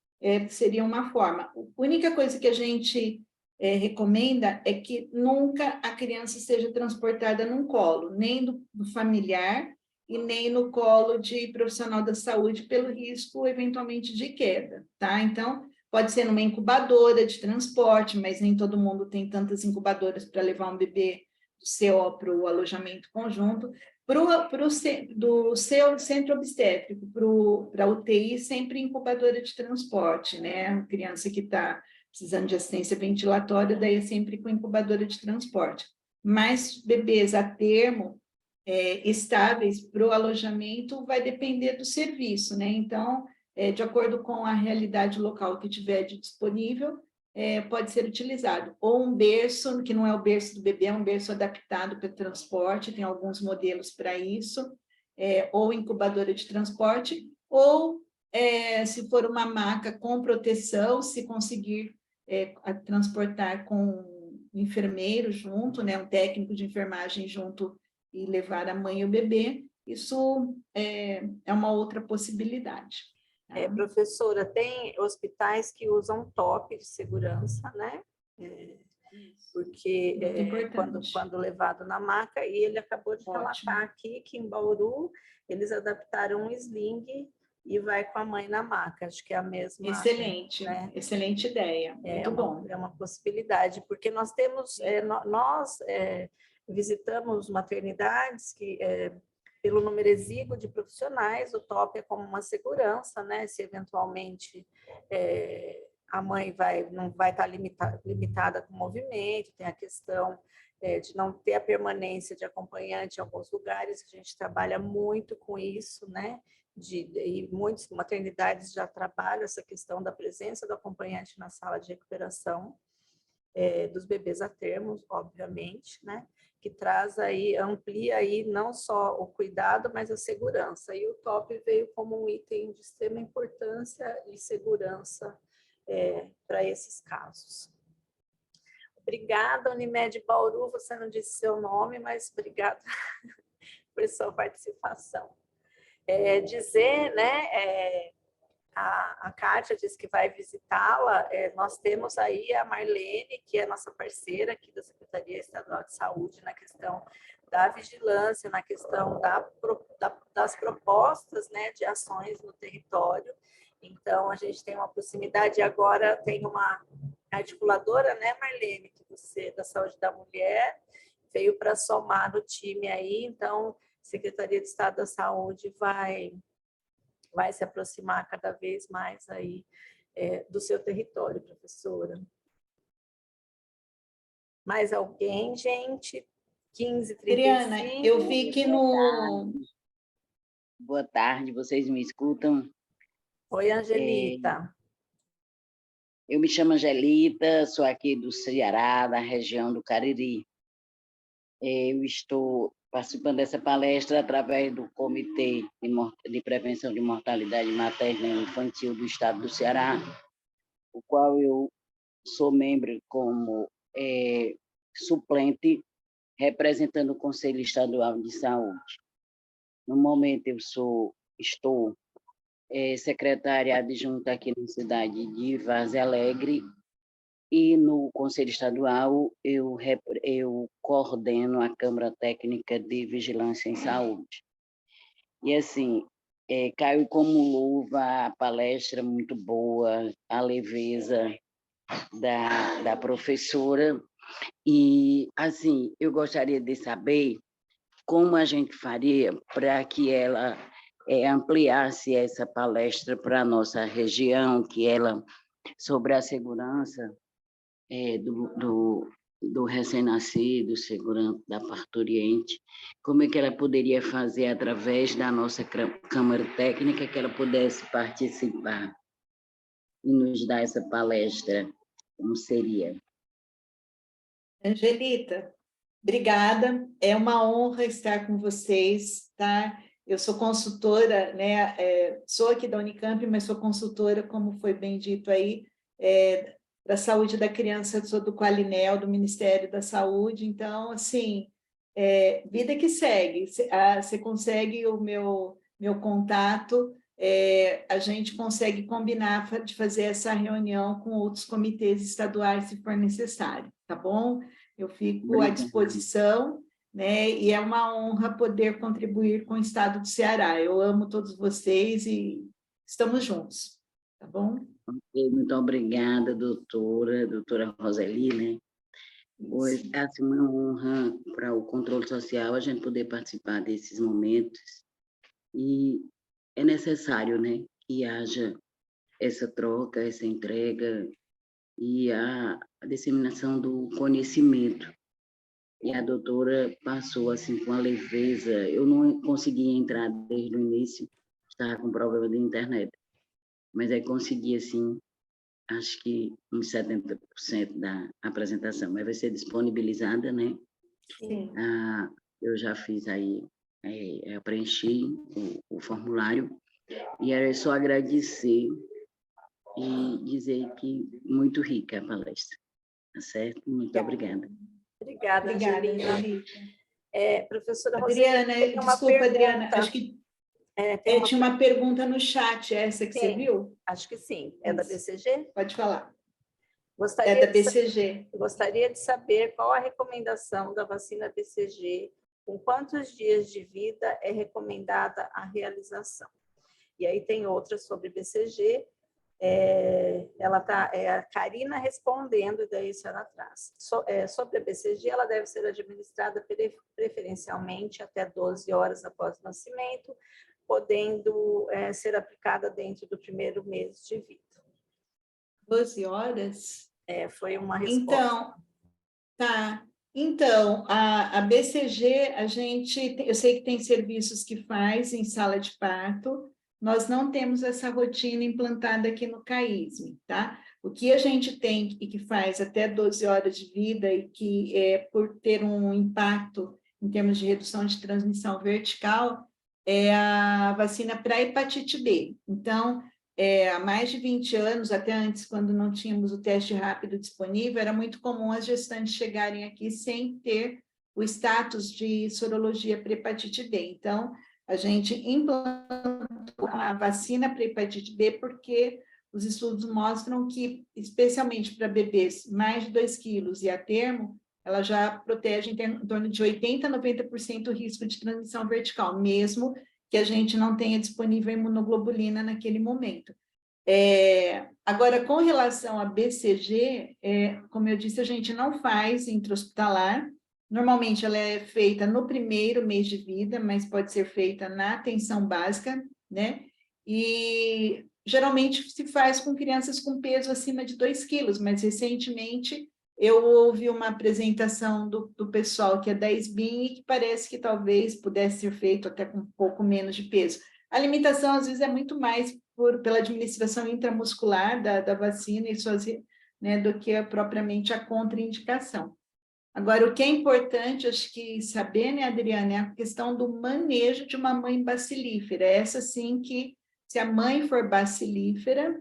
seria uma forma. A única coisa que a gente recomenda é que nunca a criança seja transportada num colo, nem do familiar e nem no colo de profissional da saúde pelo risco, eventualmente, de queda, tá? Então, pode ser numa incubadora de transporte, mas nem todo mundo tem tantas incubadoras para levar um bebê do CO para o alojamento conjunto. Do seu centro obstétrico para a UTI, sempre incubadora de transporte, né? A criança que está precisando de assistência ventilatória, daí é sempre com incubadora de transporte. Mas bebês a termo, estáveis para o alojamento, vai depender do serviço, né? Então, de acordo com a realidade local que tiver disponível, pode ser utilizado. Ou um berço, que não é o berço do bebê, é um berço adaptado para transporte, tem alguns modelos para isso, ou incubadora de transporte, ou, se for uma maca com proteção, se conseguir transportar com um enfermeiro junto, né, um técnico de enfermagem junto e levar a mãe e o bebê, isso é uma outra possibilidade. Tá? Professora, tem hospitais que usam top de segurança, né? Porque quando levado na maca, e ele acabou de relatar aqui que em Bauru eles adaptaram um sling e vai com a mãe na maca. Acho que é a mesma. Excelente, né? Excelente ideia. Muito bom. É uma possibilidade, porque nós temos, nós visitamos maternidades que, pelo número exíguo de profissionais, o top é como uma segurança, né? Se eventualmente a mãe não vai estar limitada com o movimento, tem a questão de não ter a permanência de acompanhante em alguns lugares, a gente trabalha muito com isso, né? E muitas maternidades já trabalham essa questão da presença do acompanhante na sala de recuperação, dos bebês a termo, obviamente, né? Que traz aí, amplia aí não só o cuidado, mas a segurança. E o top veio como um item de extrema importância e segurança para esses casos. Obrigada, Unimed Bauru, você não disse seu nome, mas obrigada por sua participação. Dizer, né, a Kátia disse que vai visitá-la, nós temos aí a Marlene, que é nossa parceira aqui da Secretaria Estadual de Saúde, na questão da vigilância, na questão das propostas, né, de ações no território. Então, a gente tem uma proximidade, agora tem uma articuladora, né, Marlene, que você, da Saúde da Mulher, veio para somar no time aí, então, a Secretaria de Estado da Saúde vai se aproximar cada vez mais aí do seu território, professora. Mais alguém, gente? 15h35. Adriana, eu vi que no... Boa tarde, vocês me escutam? Oi, Angelita. Eu me chamo Angelita, sou aqui do Ceará, da região do Cariri. Eu estou participando dessa palestra através do Comitê de Prevenção de Mortalidade Materna e Infantil do Estado do Ceará, o qual eu sou membro como suplente, representando o Conselho Estadual de Saúde. No momento, estou secretária adjunta aqui na cidade de Várzea Alegre, e no Conselho Estadual eu coordeno a Câmara Técnica de Vigilância em Saúde. E assim, caiu como luva a palestra muito boa, a leveza da professora, e assim, eu gostaria de saber como a gente faria para que ela ampliasse essa palestra para a nossa região, que ela, sobre a segurança do recém-nascido, segurança da parturiente, como é que ela poderia fazer através da nossa Câmara Técnica, que ela pudesse participar e nos dar essa palestra, como seria? Angelita, obrigada, é uma honra estar com vocês, tá? Eu sou consultora, né? Sou aqui da Unicamp, mas sou consultora, como foi bem dito aí, da saúde da criança, sou do Qualinel, do Ministério da Saúde, então, assim, vida que segue, você consegue o meu contato, a gente consegue combinar de fazer essa reunião com outros comitês estaduais, se for necessário, tá bom? Eu fico à disposição, né? E é uma honra poder contribuir com o Estado do Ceará. Eu amo todos vocês e estamos juntos, tá bom? Muito obrigada, doutora Roseli, né? Hoje é assim, uma honra para o controle social a gente poder participar desses momentos, e é necessário, né, que haja essa troca, essa entrega e a disseminação do conhecimento. E a doutora passou assim com a leveza. Eu não consegui entrar desde o início, estava com problema de internet, mas aí consegui, assim, acho que uns 70% da apresentação, mas vai ser disponibilizada, né? Sim. Eu já fiz aí, eu preenchi o formulário, e era só agradecer e dizer que muito rica a palestra, tá certo? Muito obrigada. Obrigada, Angelina. Professora Adriana, Roseli, desculpa, Adriana, acho que tinha uma pergunta pergunta no chat, essa que sim, você viu? Acho que sim. É da BCG? Pode falar. Gostaria da BCG. Gostaria de saber qual a recomendação da vacina BCG, com quantos dias de vida é recomendada a realização. E aí tem outra sobre BCG, a Karina respondendo, e daí a senhora traz. Sobre a BCG, ela deve ser administrada preferencialmente até 12 horas após o nascimento, podendo ser aplicada dentro do primeiro mês de vida. 12 horas? Foi uma resposta. Então, tá. Então, a BCG, eu sei que tem serviços que faz em sala de parto, nós não temos essa rotina implantada aqui no CAISM, tá? O que a gente tem e que faz até 12 horas de vida e que por ter um impacto em termos de redução de transmissão vertical, é a vacina para hepatite B. Então, há mais de 20 anos, até antes, quando não tínhamos o teste rápido disponível, era muito comum as gestantes chegarem aqui sem ter o status de sorologia para hepatite B. Então, a gente implantou a vacina para hepatite B porque os estudos mostram que, especialmente para bebês mais de 2 quilos e a termo, ela já protege em torno de 80% a 90% o risco de transmissão vertical, mesmo que a gente não tenha disponível imunoglobulina naquele momento. Agora, com relação a BCG, como eu disse, a gente não faz intra-hospitalar. Normalmente ela é feita no primeiro mês de vida, mas pode ser feita na atenção básica, né? E geralmente se faz com crianças com peso acima de 2 quilos, mas recentemente eu ouvi uma apresentação do pessoal que é da SBIM e que parece que talvez pudesse ser feito até com um pouco menos de peso. A limitação, às vezes, é muito mais pela administração intramuscular da vacina e suas, né, do que propriamente a contraindicação. Agora, o que é importante, acho que saber, né, Adriana, é a questão do manejo de uma mãe bacilífera. Essa, sim, que se a mãe for bacilífera,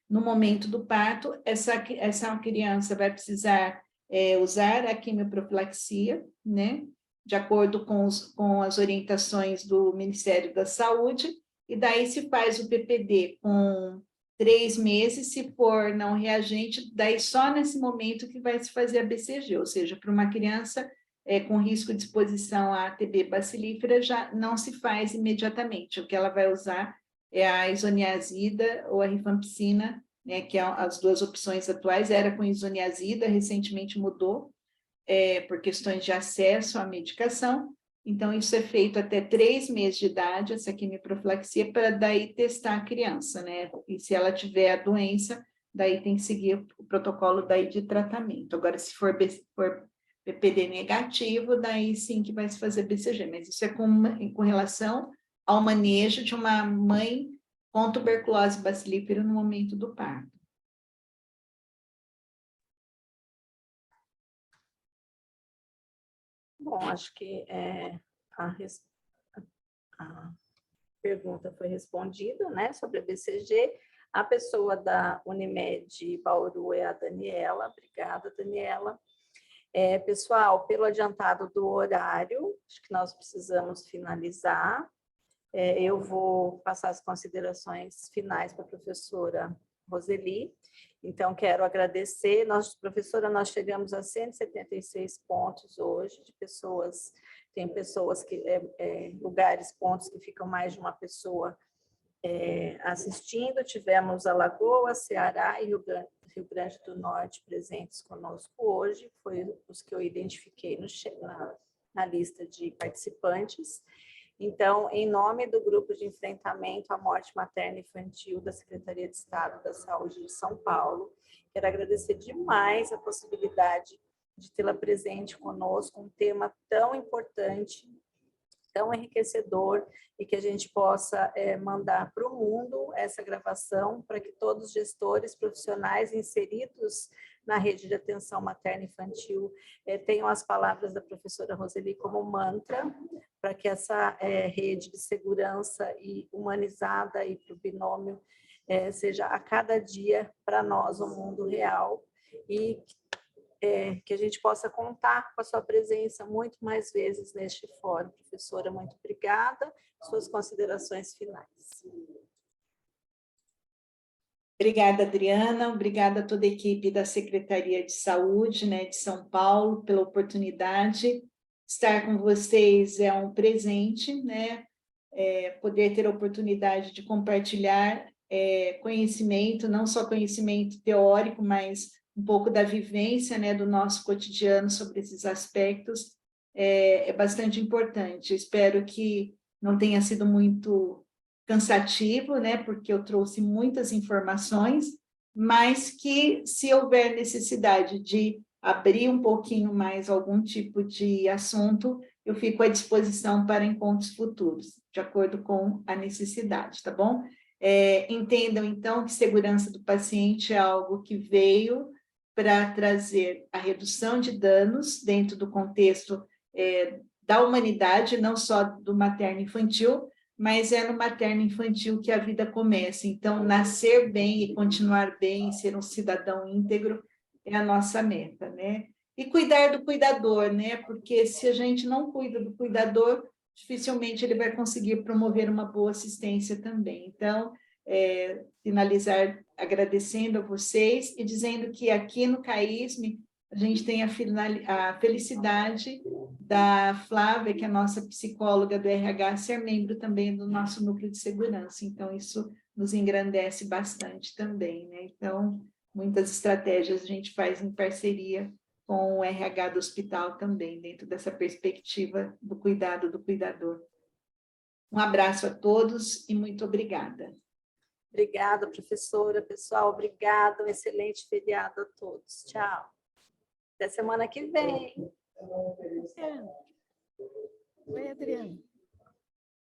no momento do parto, essa criança vai precisar usar a quimioprofilaxia, né, de acordo com as orientações do Ministério da Saúde, e daí se faz o PPD com 3 meses, se for não reagente, daí só nesse momento que vai se fazer a BCG, ou seja, para uma criança com risco de exposição à TB bacilífera, já não se faz imediatamente, o que ela vai usar é a isoniazida ou a rifampicina, né, que é as duas opções atuais, era com isoniazida, recentemente mudou, por questões de acesso à medicação. Então, isso é feito até 3 meses de idade, essa quimioprofilaxia, para daí testar a criança, né? E se ela tiver a doença, daí tem que seguir o protocolo daí de tratamento. Agora, se for PPD negativo, daí sim que vai se fazer BCG, mas isso é com relação ao manejo de uma mãe com tuberculose bacilífera no momento do parto. Bom, acho que a pergunta foi respondida, né, sobre a BCG. A pessoa da Unimed Bauru é a Daniela. Obrigada, Daniela. Pessoal, pelo adiantado do horário, acho que nós precisamos finalizar. Eu vou passar as considerações finais para a professora Roseli. Então, quero agradecer. Professora, nós chegamos a 176 pontos hoje de pessoas. Tem pessoas que, pontos que ficam mais de uma pessoa assistindo. Tivemos Alagoas, Ceará e Rio Grande do Norte presentes conosco hoje. Foi os que eu identifiquei na lista de participantes. Então, em nome do Grupo de Enfrentamento à Morte Materna e Infantil da Secretaria de Estado da Saúde de São Paulo, quero agradecer demais a possibilidade de tê-la presente conosco, um tema tão importante, tão enriquecedor, e que a gente possa mandar para o mundo essa gravação, para que todos os gestores profissionais inseridos na rede de atenção materna e infantil tenham as palavras da professora Roseli como mantra, para que essa rede de segurança e humanizada e para o binômio seja a cada dia para nós um mundo real, e que a gente possa contar com a sua presença muito mais vezes neste fórum. Professora, muito obrigada. Suas considerações finais. Obrigada, Adriana. Obrigada a toda a equipe da Secretaria de Saúde, né, de São Paulo, pela oportunidade. Estar com vocês é um presente, né? Poder ter a oportunidade de compartilhar conhecimento, não só conhecimento teórico, mas um pouco da vivência, né, do nosso cotidiano sobre esses aspectos, é bastante importante. Espero que não tenha sido muito cansativo, né, porque eu trouxe muitas informações, mas que, se houver necessidade de abrir um pouquinho mais algum tipo de assunto, eu fico à disposição para encontros futuros, de acordo com a necessidade, tá bom? Entendam, então, que segurança do paciente é algo que veio para trazer a redução de danos dentro do contexto da humanidade, não só do materno-infantil, mas é no materno-infantil que a vida começa. Então, nascer bem e continuar bem, ser um cidadão íntegro, é a nossa meta, né? E cuidar do cuidador, né? Porque se a gente não cuida do cuidador, dificilmente ele vai conseguir promover uma boa assistência também. Então, finalizar agradecendo a vocês e dizendo que aqui no CAISM a gente tem a felicidade da Flávia, que é a nossa psicóloga do RH, ser membro também do nosso núcleo de segurança. Então, isso nos engrandece bastante também, né? Então, muitas estratégias a gente faz em parceria com o RH do hospital também, dentro dessa perspectiva do cuidado do cuidador. Um abraço a todos e muito obrigada. Obrigada, professora. Pessoal, obrigada. Um excelente feriado a todos. Tchau. Até semana que vem. Oi, Adriana.